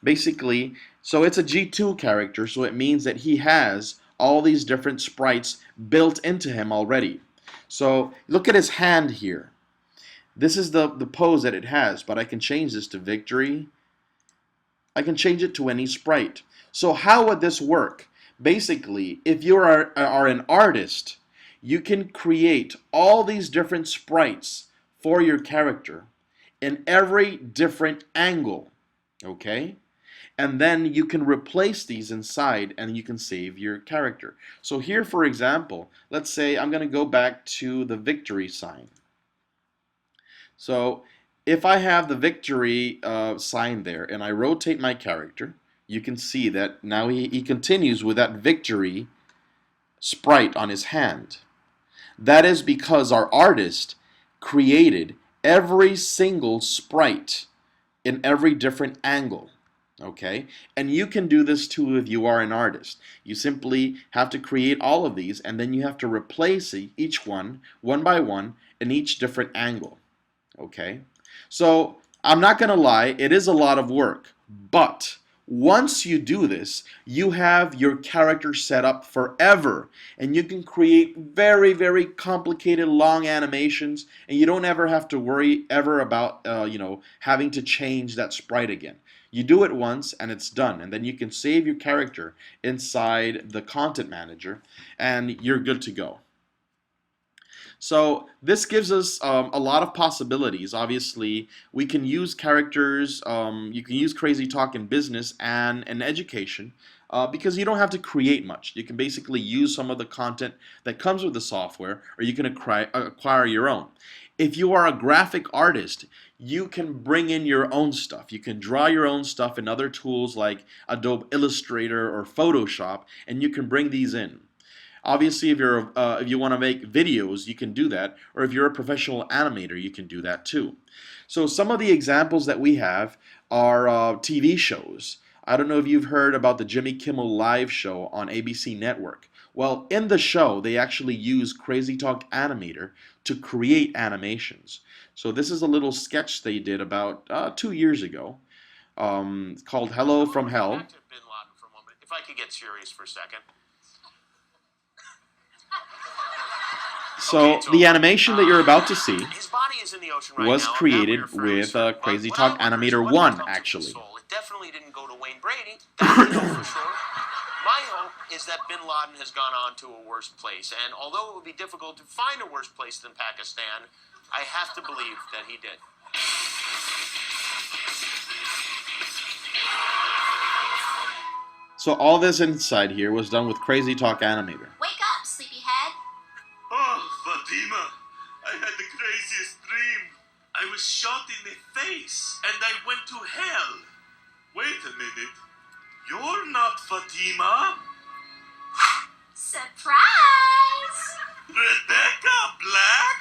Basically, so it's a G2 character, so it means that he has all these different sprites built into him already. So look at his hand here. This is the pose that it has, but I can change this to victory. I can change it to any sprite. So how would this work? Basically, if you are an artist, you can create all these different sprites for your character in every different angle, okay? And then you can replace these inside and you can save your character. So here, for example, let's say I'm going to go back to the victory sign. So if I have the victory sign there and I rotate my character, you can see that now he continues with that victory sprite on his hand. That is because our artist created every single sprite in every different angle. Okay, and you can do this too if you are an artist. You simply have to create all of these and then you have to replace each one by one in each different angle. Okay, so I'm not gonna lie, it is a lot of work, but once you do this, you have your character set up forever, and you can create very, very complicated long animations, and you don't ever have to worry ever about having to change that sprite again. You do it once and it's done, and then you can save your character inside the content manager and you're good to go. So this gives us a lot of possibilities. Obviously, we can use characters, you can use CrazyTalk in business and in education because you don't have to create much. You can basically use some of the content that comes with the software, or you can acquire your own. If you are a graphic artist, you can bring in your own stuff. You can draw your own stuff in other tools like Adobe Illustrator or Photoshop, and you can bring these in. Obviously, if you want to make videos, you can do that, or if you're a professional animator, you can do that too. So some of the examples that we have are TV shows. I don't know if you've heard about the Jimmy Kimmel Live show on ABC Network. Well, in the show, they actually use CrazyTalk Animator to create animations. So this is a little sketch they did about 2 years ago. It's called Hello from Hell. If I could get serious for a second. So the animation that you're about to see was right created with CrazyTalk Animator 1, actually. It definitely didn't go to Wayne Brady. That we know for sure. My hope is that bin Laden has gone on to a worse place, and although it would be difficult to find a worse place than Pakistan, I have to believe that he did. So all this inside here was done with CrazyTalk Animator. Wake up, sleepyhead. Oh, Fatima, I had the craziest dream. I was shot in the face, and I went to hell. Wait a minute. You're not Fatima. Surprise! Rebecca Black?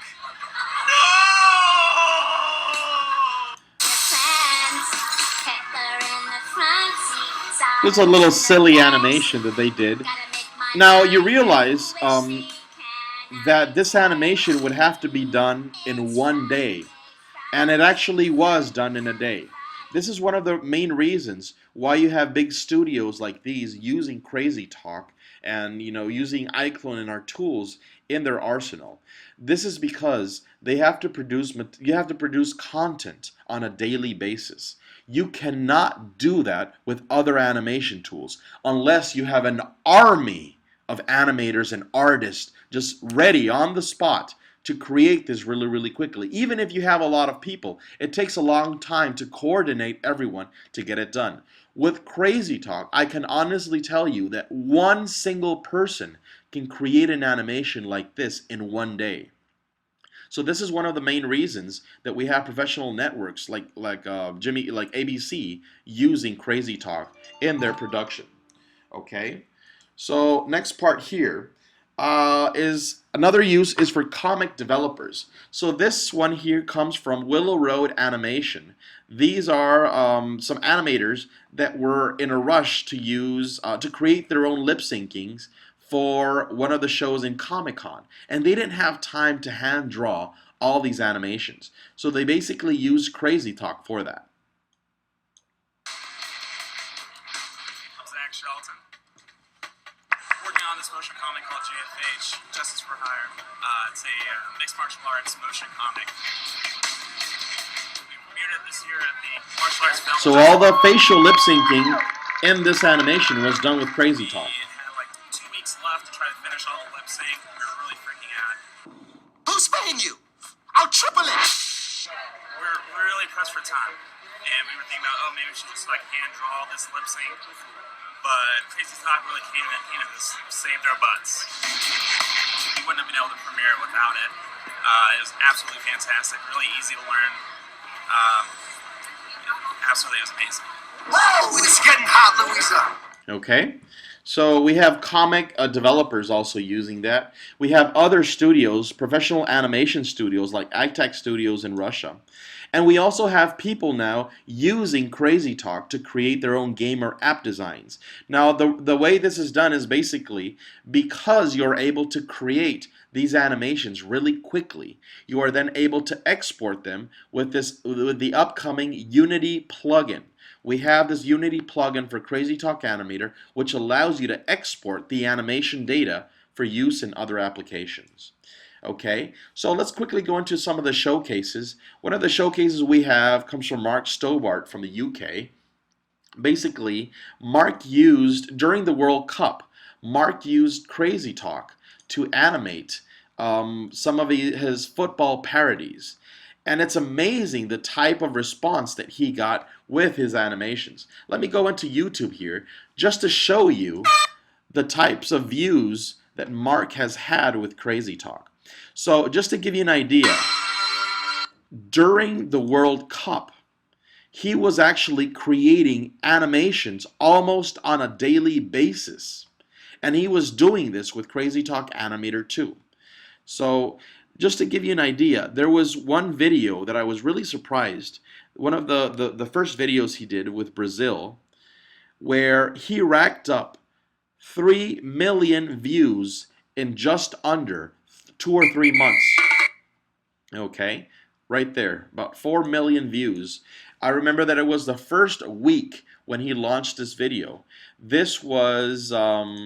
No! There's a little silly animation that they did. Now you realize that this animation would have to be done in one day, and it actually was done in a day. This is one of the main reasons why you have big studios like these using CrazyTalk and using iClone and our tools in their arsenal. This is because you have to produce content on a daily basis. You cannot do that with other animation tools unless you have an army of animators and artists just ready on the spot to create this really quickly. Even if you have a lot of people, it takes a long time to coordinate everyone to get it done. With CrazyTalk, I can honestly tell you that one single person can create an animation like this in one day. So this is one of the main reasons that we have professional networks like ABC using CrazyTalk in their production. Okay, so next part here is another use is for comic developers. So this one here comes from Willow Road Animation. These are some animators that were in a rush to use to create their own lip syncings for one of the shows in Comic-Con, and they didn't have time to hand draw all these animations. So they basically used CrazyTalk for that. On this motion comic called JFH, Justice for Hire. It's a mixed martial arts motion comic. We premiered it this year at the Martial Arts Film. So all the facial lip syncing in this animation was done with CrazyTalk. We had like 2 weeks left to try to finish all the lip sync. We were really freaking out. Who's paying you? I'll triple it. We're really pressed for time, and we were thinking about, oh, maybe we should just like hand draw this lip sync. But CrazyTalk really came in and just saved our butts. We wouldn't have been able to premiere it without it. It was absolutely fantastic, really easy to learn. Absolutely, it was amazing. Whoa, it's getting hot, Louisa. Okay, so we have comic developers also using that. We have other studios, professional animation studios like Agtech Studios in Russia. And we also have people now using CrazyTalk to create their own game or app designs. Now, the way this is done is basically because you're able to create these animations really quickly, you are then able to export them with the upcoming Unity plugin. We have this Unity plugin for CrazyTalk Animator, which allows you to export the animation data for use in other applications. Okay, so let's quickly go into some of the showcases. One of the showcases we have comes from Mark Stobart from the UK. Basically, during the World Cup, Mark used CrazyTalk to animate some of his football parodies. And it's amazing the type of response that he got with his animations. Let me go into YouTube here just to show you the types of views that Mark has had with CrazyTalk. So just to give you an idea, during the World Cup, he was actually creating animations almost on a daily basis. And he was doing this with CrazyTalk Animator 2. So just to give you an idea, there was one video that I was really surprised. One of the first videos he did with Brazil, where he racked up 3 million views in just under 2 or 3 months. Okay, right there, about 4 million views. I remember that it was the first week when he launched this video. This was on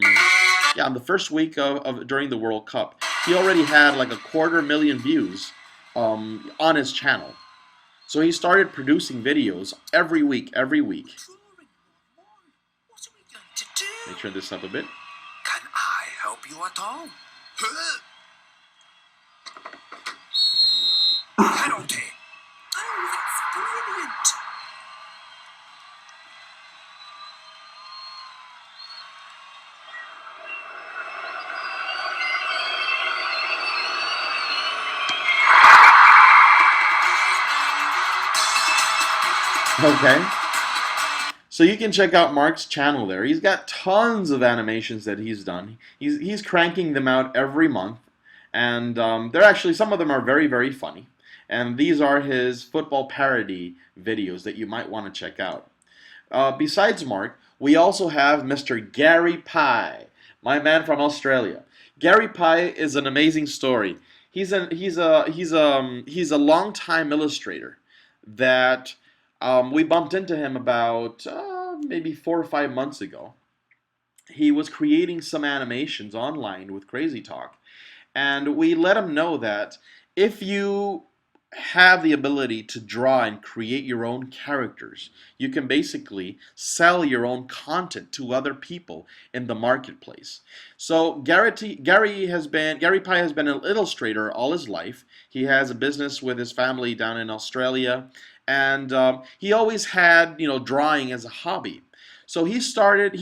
the first week of during the World Cup. He already had like 250,000 views on his channel. So he started producing videos every week. What are we going to do? Let me turn this up a bit. Can I help you at all? Penalty. Oh, that's brilliant. Okay. So you can check out Mark's channel there. He's got tons of animations that he's done. He's cranking them out every month. And they're actually, some of them are very funny. And these are his football parody videos that you might want to check out. Besides Mark, we also have Mr. Gary Pye, my man from Australia. Gary Pye is an amazing story. He's a long-time illustrator that we bumped into him about maybe 4 or 5 months ago. He was creating some animations online with CrazyTalk, and we let him know that if you have the ability to draw and create your own characters. You can basically sell your own content to other people in the marketplace. So Gary Pye has been an illustrator all his life. He has a business with his family down in Australia, and he always had drawing as a hobby. So he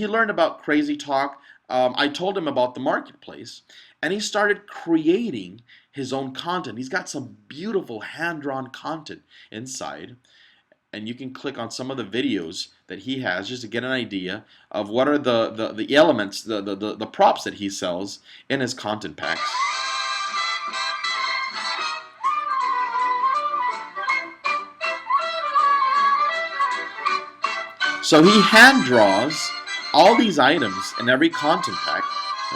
learned about CrazyTalk. I told him about the marketplace, and he started creating his own content. He's got some beautiful hand-drawn content inside, and you can click on some of the videos that he has just to get an idea of what are the elements, the props that he sells in his content packs. So he hand draws all these items in every content pack,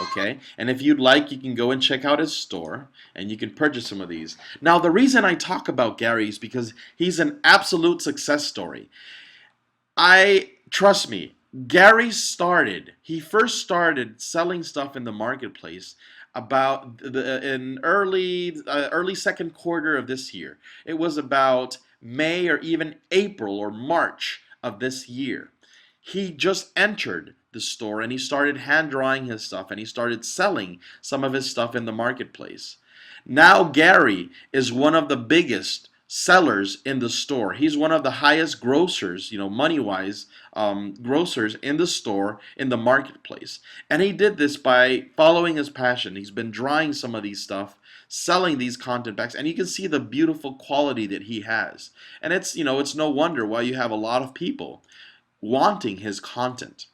okay? And if you'd like, you can go and check out his store and you can purchase some of these. Now, the reason I talk about Gary is because he's an absolute success story. Trust me, he first started selling stuff in the marketplace about in early second quarter of this year. It was about May or even April or March of this year. He just entered the store and he started hand drawing his stuff and he started selling some of his stuff in the marketplace. Now Gary is one of the biggest sellers in the store. He's one of the highest grossers, money-wise, grocers in the store, in the marketplace. And he did this by following his passion. He's been drawing some of these stuff, selling these content packs, and you can see the beautiful quality that he has. And it's no wonder why you have a lot of people wanting his content.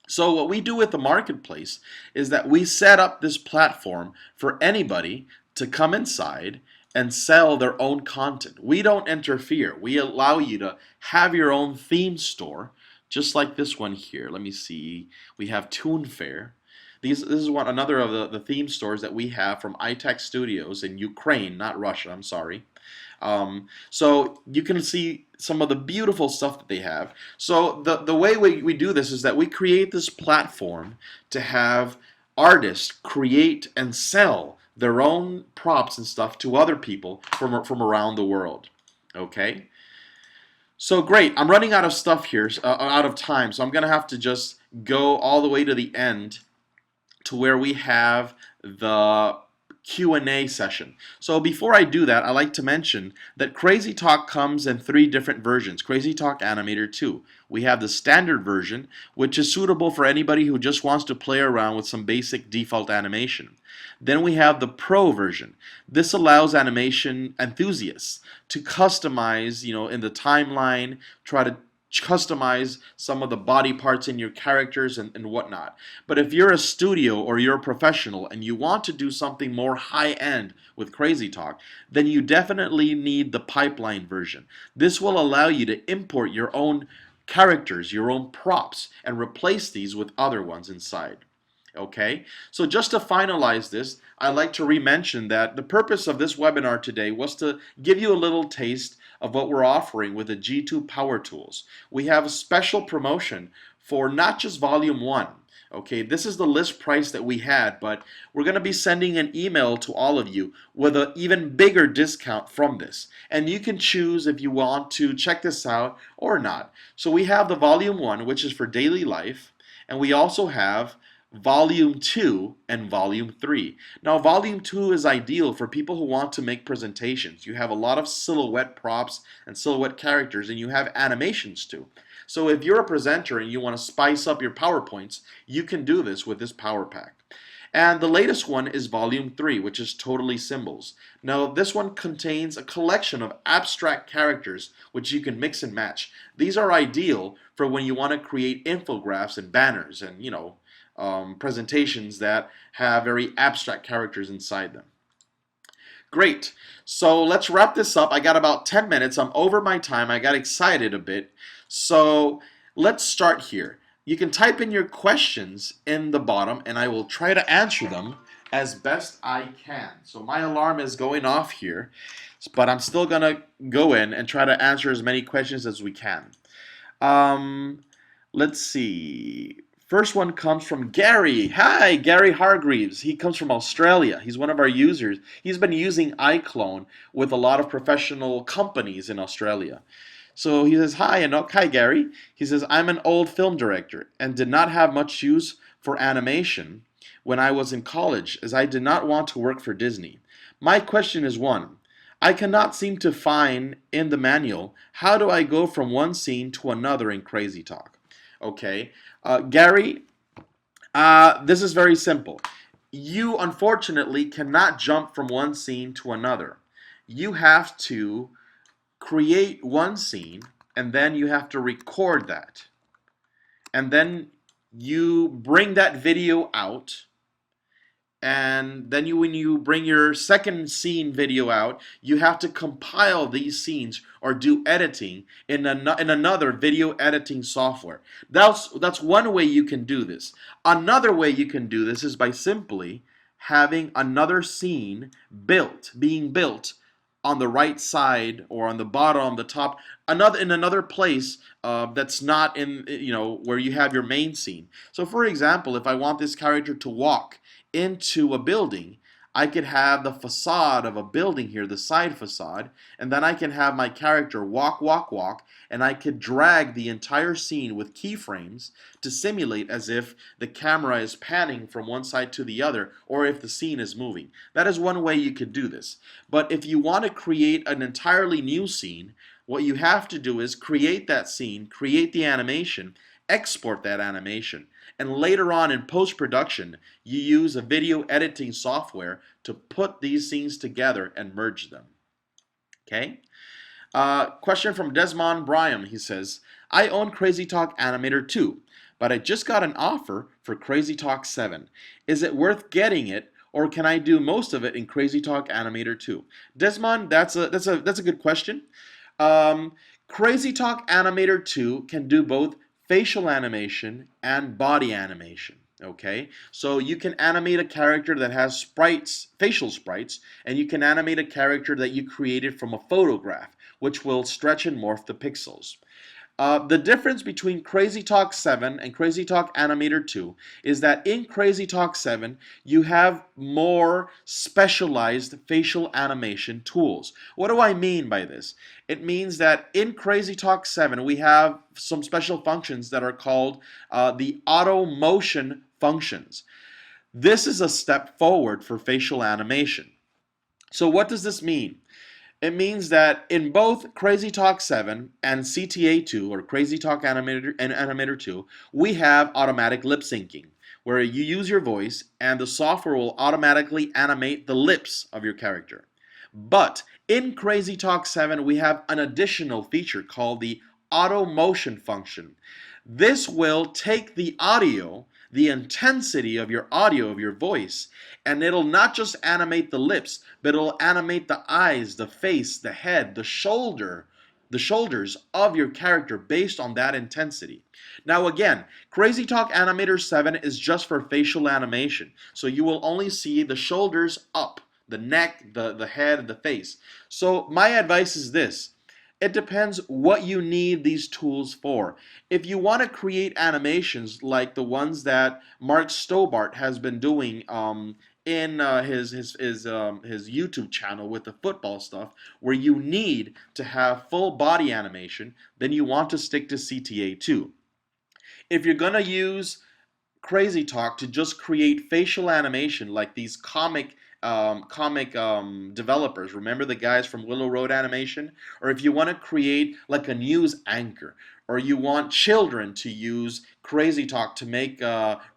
So what we do with the marketplace is that we set up this platform for anybody to come inside and sell their own content. We don't interfere. We allow you to have your own theme store, just like this one here. Let me see. We have Toon Fair. This is another of the theme stores that we have from iTech Studios in Ukraine, not Russia, I'm sorry. So you can see some of the beautiful stuff that they have. So the way we do this is that we create this platform to have artists create and sell their own props and stuff to other people from around the world. Okay? So great, I'm running out of stuff here, out of time, so I'm going to have to just go all the way to the end to where we have the Q&A session. So before I do that, I like to mention that CrazyTalk comes in 3 different versions. CrazyTalk Animator 2. We have the standard version, which is suitable for anybody who just wants to play around with some basic default animation. Then we have the Pro version. This allows animation enthusiasts to customize, in the timeline, try to customize some of the body parts in your characters and whatnot. But if you're a studio or you're a professional and you want to do something more high-end with CrazyTalk, then you definitely need the pipeline version. This will allow you to import your own characters, your own props, and replace these with other ones inside. Okay, so just to finalize this, I'd like to re-mention that the purpose of this webinar today was to give you a little taste of what we're offering with the G2 Power Tools. We have a special promotion for not just Volume 1. Okay, this is the list price that we had, but we're going to be sending an email to all of you with an even bigger discount from this. And you can choose if you want to check this out or not. So we have the Volume 1, which is for daily life, and we also have Volume 2 and Volume 3. Now, Volume 2 is ideal for people who want to make presentations. You have a lot of silhouette props and silhouette characters, and you have animations too. So if you're a presenter and you want to spice up your PowerPoints, you can do this with this Power Pack. And the latest one is Volume 3, which is totally symbols. Now, this one contains a collection of abstract characters which you can mix and match. These are ideal for when you want to create infographics and banners and, presentations that have very abstract characters inside them. Great. So let's wrap this up. I got about 10 minutes. I'm over my time. I got excited a bit. So let's start here. You can type in your questions in the bottom and I will try to answer them as best I can. So my alarm is going off here, but I'm still going to go in and try to answer as many questions as we can. Let's see. First one comes from Gary. Hi, Gary Hargreaves. He comes from Australia. He's one of our users. He's been using iClone with a lot of professional companies in Australia. So he says, Hi, Enoch. Hi, Gary. He says, I'm an old film director and did not have much use for animation when I was in college, as I did not want to work for Disney. My question is one. I cannot seem to find in the manual how do I go from one scene to another in CrazyTalk. Okay, Gary, this is very simple. You unfortunately cannot jump from one scene to another. You have to create one scene and then you have to record that. And then you bring that video out, and then when you bring your second scene video out, you have to compile these scenes or do editing in another video editing software. That's one way you can do this. Another way you can do this is by simply having another scene being built on the right side or on the bottom, on the top, another place that's not in, where you have your main scene. So for example, if I want this character to walk into a building, I could have the facade of a building here, the side facade, and then I can have my character walk, walk, walk, and I could drag the entire scene with keyframes to simulate as if the camera is panning from one side to the other, or if the scene is moving. That is one way you could do this. But if you want to create an entirely new scene, what you have to do is create that scene, create the animation, export that animation, and later on in post-production, you use a video editing software to put these scenes together and merge them. Okay? Question from Desmond Bryan. He says, I own CrazyTalk Animator 2, but I just got an offer for CrazyTalk 7. Is it worth getting it, or can I do most of it in CrazyTalk Animator 2? Desmond, that's a good question. CrazyTalk Animator 2 can do both facial animation and body animation. Okay, so you can animate a character that has sprites, facial sprites, and you can animate a character that you created from a photograph, which will stretch and morph the pixels. The difference between CrazyTalk 7 and CrazyTalk Animator 2 is that in CrazyTalk 7 you have more specialized facial animation tools. What do I mean by this? It means that in CrazyTalk 7 we have some special functions that are called the auto motion functions. This is a step forward for facial animation. So what does this mean? It means that in both CrazyTalk 7 and CTA2, or CrazyTalk Animator and Animator 2, we have automatic lip syncing, where you use your voice and the software will automatically animate the lips of your character. But in CrazyTalk 7, we have an additional feature called the auto motion function. This will take the audio, the intensity of your audio, of your voice, and it'll not just animate the lips, but it'll animate the eyes, the face, the head, the shoulders of your character based on that intensity. Now again, CrazyTalk Animator 7 is just for facial animation, so you will only see the shoulders up, the neck, the head, and the face. So my advice is this. It depends what you need these tools for. If you want to create animations like the ones that Mark Stobart has been doing in his YouTube channel with the football stuff, where you need to have full body animation, then you want to stick to CTA2. If you're gonna use CrazyTalk to just create facial animation like these comic developers. Remember the guys from Willow Road Animation? Or if you want to create like a news anchor, or you want children to use CrazyTalk to make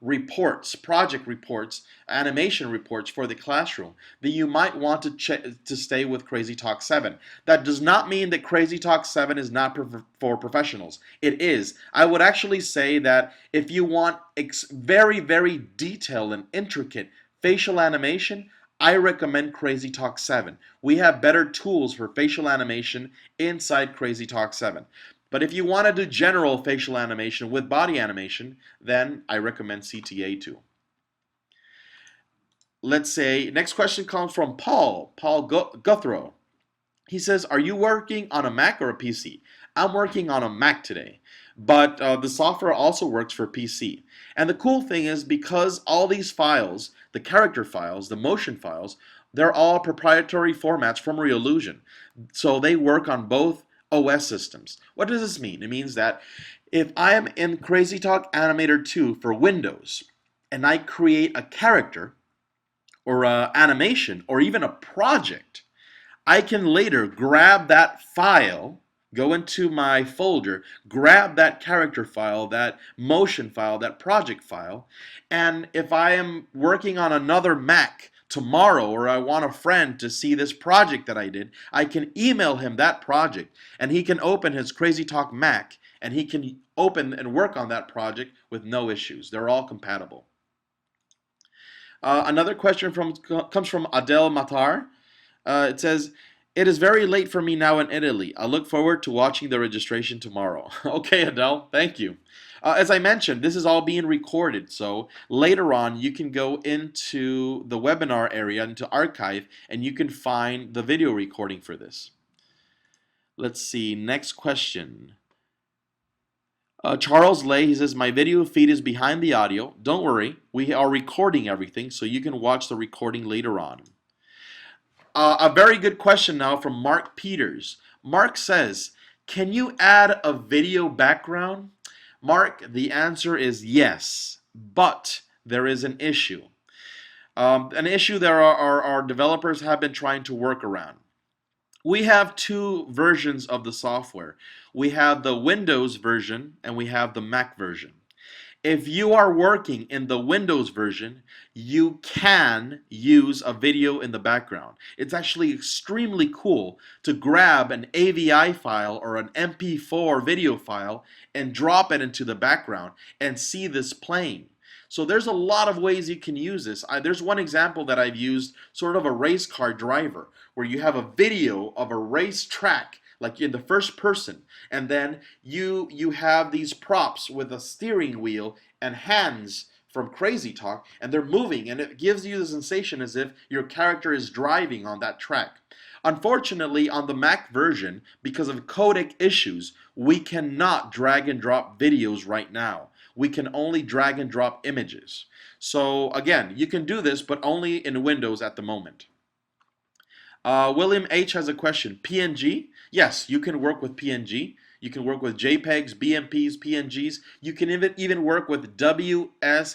reports, project reports, animation reports for the classroom, then you might want to stay with CrazyTalk 7. That does not mean that CrazyTalk 7 is not for professionals. It is. I would actually say that if you want very, very detailed and intricate facial animation, I recommend CrazyTalk 7. We have better tools for facial animation inside CrazyTalk 7. But if you want to do general facial animation with body animation, then I recommend CTA2. Let's say, next question comes from Paul Guthrow. He says, are you working on a Mac or a PC? I'm working on a Mac today. but the software also works for PC. And the cool thing is, because all these files, the character files, the motion files, they're all proprietary formats from Reallusion. So they work on both OS systems. What does this mean? It means that if I am in CrazyTalk Animator 2 for Windows and I create a character or an animation or even a project, I can later grab that file, go into my folder, grab that character file, that motion file, that project file, and if I am working on another Mac tomorrow or I want a friend to see this project that I did, I can email him that project and he can open his CrazyTalk Mac and he can open and work on that project with no issues. They're all compatible. Another question comes from Adele Matar. It says, "It is very late for me now in Italy. I look forward to watching the registration tomorrow." Okay, Adele, thank you. As I mentioned, this is all being recorded, so later on you can go into the webinar area, into archive, and you can find the video recording for this. Let's see, next question. Charles Lay, he says, "My video feed is behind the audio. Don't worry, we are recording everything, so you can watch the recording later on." A very good question now from Mark Peters. Mark says, "Can you add a video background?" Mark, the answer is yes, but there is an issue. An issue that our developers have been trying to work around. We have two versions of the software. We have the Windows version and we have the Mac version. If you are working in the Windows version, you can use a video in the background. It's actually extremely cool to grab an AVI file or an MP4 video file and drop it into the background and see this playing. So there's a lot of ways you can use this. There's one example that I've used, sort of a race car driver, where you have a video of a race track, like in the first person, and then you have these props with a steering wheel and hands from CrazyTalk, and they're moving, and it gives you the sensation as if your character is driving on that track. Unfortunately, on the Mac version, because of codec issues, we cannot drag and drop videos right now. We can only drag and drop images. So again, you can do this, but only in Windows at the moment. William H. has a question. PNG? Yes, you can work with PNG. You can work with JPEGs, BMPs, PNGs. You can even work with SWF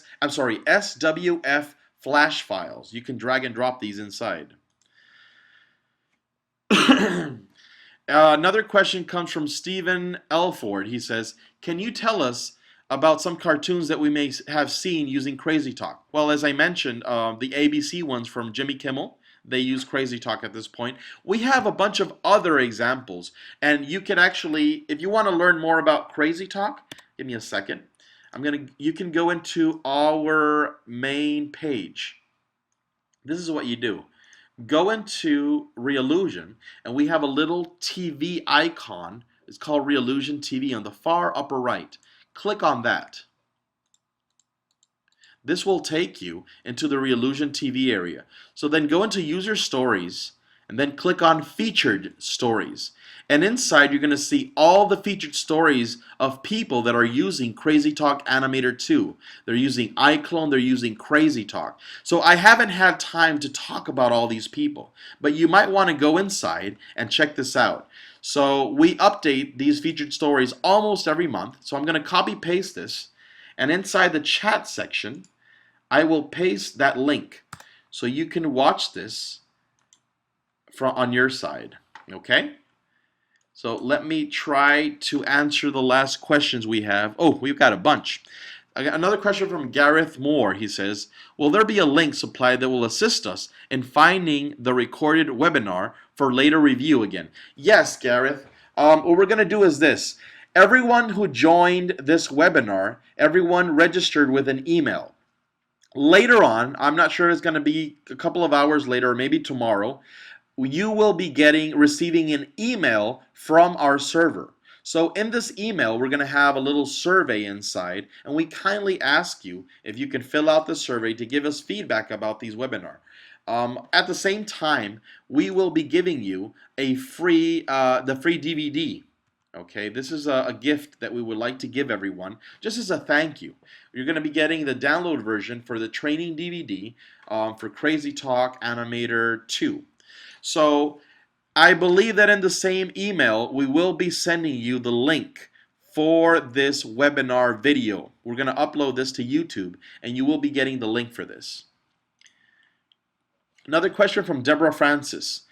flash files. You can drag and drop these inside. Another question comes from Stephen Elford. He says, "Can you tell us about some cartoons that we may have seen using CrazyTalk?" Well, as I mentioned, the ABC ones from Jimmy Kimmel, they use CrazyTalk at this point. We have a bunch of other examples, and you can actually, if you want to learn more about CrazyTalk, give me a second. You can go into our main page. This is what you do. Go into Reallusion, and we have a little TV icon. It's called Reallusion TV on the far upper right. Click on that. This will take you into the Reallusion TV area. So then go into User Stories and then click on Featured Stories. And inside you're going to see all the featured stories of people that are using CrazyTalk Animator 2. They're using iClone, they're using CrazyTalk. So I haven't had time to talk about all these people, but you might want to go inside and check this out. So we update these featured stories almost every month. So I'm going to copy paste this, and inside the chat section I will paste that link so you can watch this on your side. Okay? So let me try to answer the last questions we have. Oh, we've got a bunch. Another question from Gareth Moore. He says, "Will there be a link supplied that will assist us in finding the recorded webinar for later review again?" Yes, Gareth. What we're going to do is this. Everyone who joined this webinar, everyone registered with an email. Later on, I'm not sure it's going to be a couple of hours later or maybe tomorrow, you will be receiving an email from our server. So in this email, we're going to have a little survey inside, and we kindly ask you if you can fill out the survey to give us feedback about these webinars. At the same time, we will be giving you the free DVD. Okay, this is a gift that we would like to give everyone, just as a thank you. You're going to be getting the download version for the training DVD for CrazyTalk Animator 2. So I believe that in the same email, we will be sending you the link for this webinar video. We're going to upload this to YouTube, and you will be getting the link for this. Another question from Deborah Francis.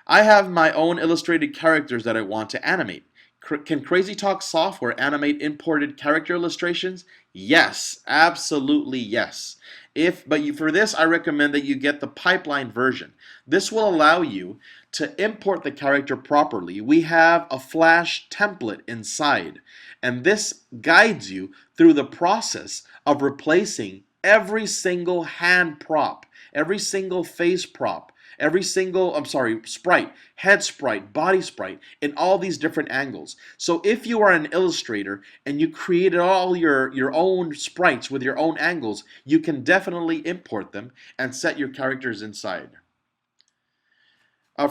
I have my own illustrated characters that I want to animate. Can CrazyTalk software animate imported character illustrations? Yes, absolutely yes. For this, I recommend that you get the pipeline version. This will allow you to import the character properly. We have a Flash template inside, and this guides you through the process of replacing every single hand prop, every single face prop, every single, sprite, head sprite, body sprite, in all these different angles. So if you are an illustrator and you created all your own sprites with your own angles, you can definitely import them and set your characters inside.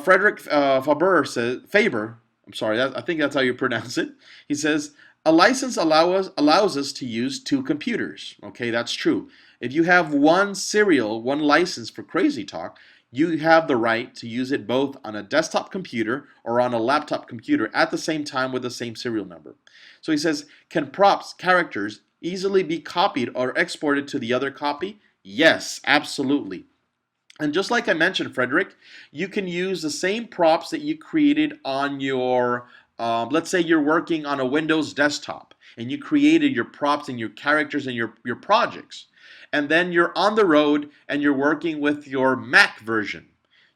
Frederick Faber, I think that's how you pronounce it. He says, a license allows us to use two computers. Okay, that's true. If you have one license for CrazyTalk, you have the right to use it both on a desktop computer or on a laptop computer at the same time with the same serial number. So he says, can characters, easily be copied or exported to the other copy? Yes, absolutely. And just like I mentioned, Frederick, you can use the same props that you created on your, let's say you're working on a Windows desktop and you created your props and your characters and your projects. And then you're on the road and you're working with your Mac version.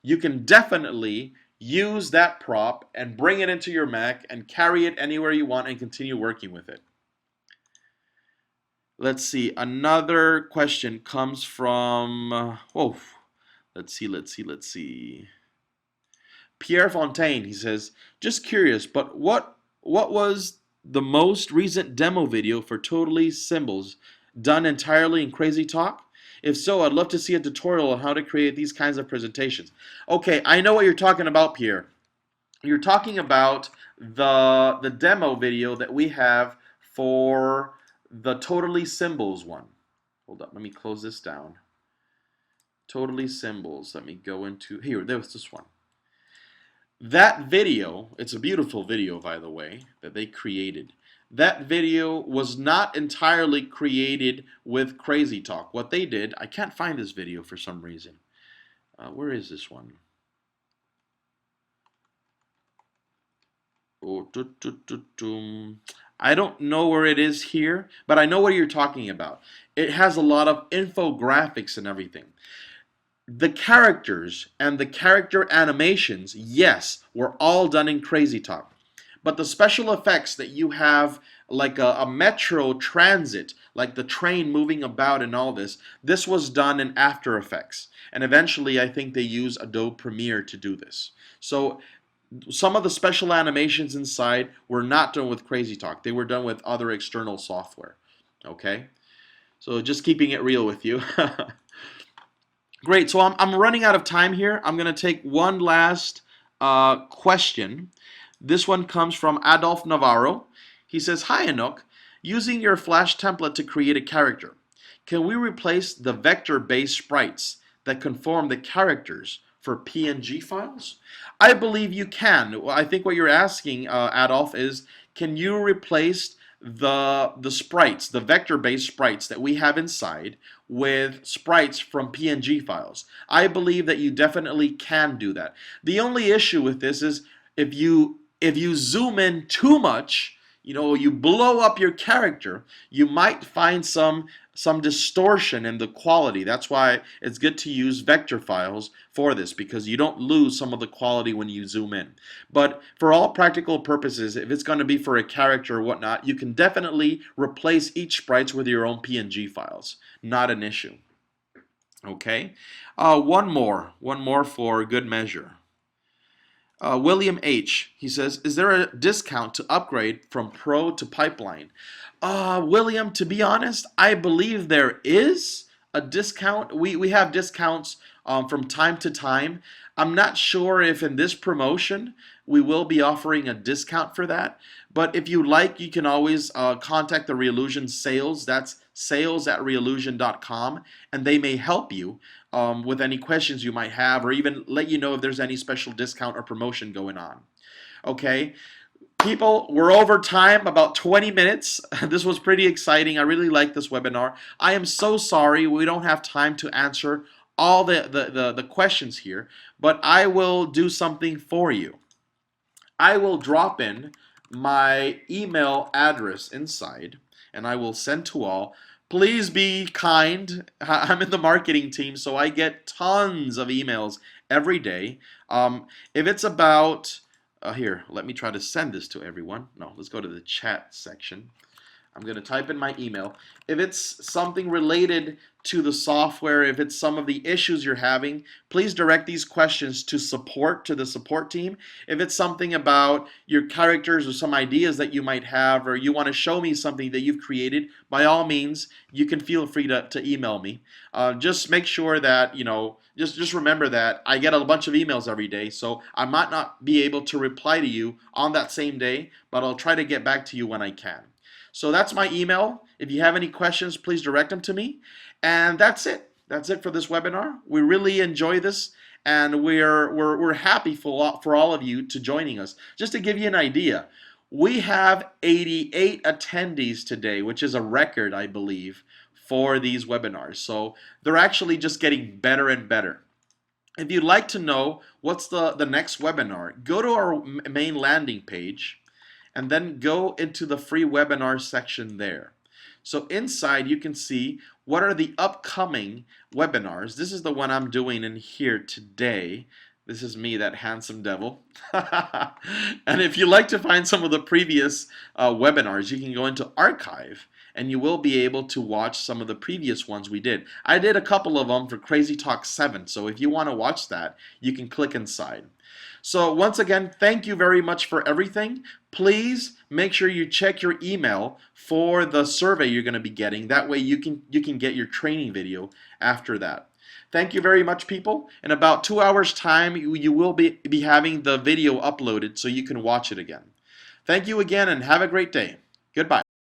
You can definitely use that prop and bring it into your Mac and carry it anywhere you want and continue working with it. Let's see, another question comes from, let's see. Pierre Fontaine, he says, just curious, but what was the most recent demo video for Totally Symbols done entirely in CrazyTalk? If so, I'd love to see a tutorial on how to create these kinds of presentations. Okay, I know what you're talking about, Pierre. You're talking about the demo video that we have for the Totally Symbols one. Hold up, let me close this down. Totally Symbols. Let me go into here. There's this one. That video, it's a beautiful video, by the way, that they created. That video was not entirely created with CrazyTalk. What they did, I can't find this video for some reason. Where is this one? I don't know where it is here, but I know what you're talking about. It has a lot of infographics and everything. The characters and the character animations, yes, were all done in CrazyTalk. But the special effects that you have, like a metro transit, like the train moving about and all this was done in After Effects. And eventually, I think they use Adobe Premiere to do this. So some of the special animations inside were not done with CrazyTalk. They were done with other external software. Okay? So just keeping it real with you. Great, so I'm running out of time here. I'm going to take one last question. This one comes from Adolf Navarro. He says, hi Enoc, using your Flash template to create a character, can we replace the vector-based sprites that conform the characters for PNG files? I believe you can. I think what you're asking, Adolf, is can you replace the sprites, the vector-based sprites that we have inside with sprites from PNG files? I believe that you definitely can do that. The only issue with this is if you zoom in too much, you blow up your character, you might find some distortion in the quality. That's why it's good to use vector files for this, because you don't lose some of the quality when you zoom in. But for all practical purposes, if it's going to be for a character or whatnot, you can definitely replace each sprites with your own PNG files. Not an issue. Okay, one more for good measure. William H. He says, is there a discount to upgrade from Pro to Pipeline? William, to be honest, I believe there is. a discount. We have discounts from time to time. I'm not sure if in this promotion we will be offering a discount for that. But if you like, you can always contact the Reallusion sales. That's sales@reallusion.com, and they may help you with any questions you might have, or even let you know if there's any special discount or promotion going on. Okay, people, we're over time, about 20 minutes. This was pretty exciting. I really like this webinar. I am so sorry we don't have time to answer all the questions here, but I will do something for you. I will drop in my email address inside, and I will send to all. Please be kind. I'm in the marketing team, so I get tons of emails every day. If it's about, here, let me try to send this to everyone. No, let's go to the chat section. I'm going to type in my email. If it's something related to the software, if it's some of the issues you're having, please direct these questions to support, to the support team. If it's something about your characters or some ideas that you might have, or you want to show me something that you've created, by all means, you can feel free to email me. Just make sure that, just remember that I get a bunch of emails every day, so I might not be able to reply to you on that same day, but I'll try to get back to you when I can. So that's my email. If you have any questions, please direct them to me. And that's it. That's it for this webinar. We really enjoy this, and we're happy for all of you to joining us. Just to give you an idea, we have 88 attendees today, which is a record, I believe, for these webinars. So they're actually just getting better and better. If you'd like to know what's the next webinar, go to our main landing page, and then go into the free webinar section there. So inside you can see what are the upcoming webinars. This is the one I'm doing in here today. This is me, that handsome devil. And if you'd like to find some of the previous webinars, you can go into archive, and you will be able to watch some of the previous ones we did. I did a couple of them for CrazyTalk 7, so if you want to watch that, you can click inside. So once again, thank you very much for everything. Please make sure you check your email for the survey you're going to be getting. That way you can get your training video after that. Thank you very much, people. In about 2 hours time, you will be having the video uploaded so you can watch it again. Thank you again, and have a great day. Goodbye.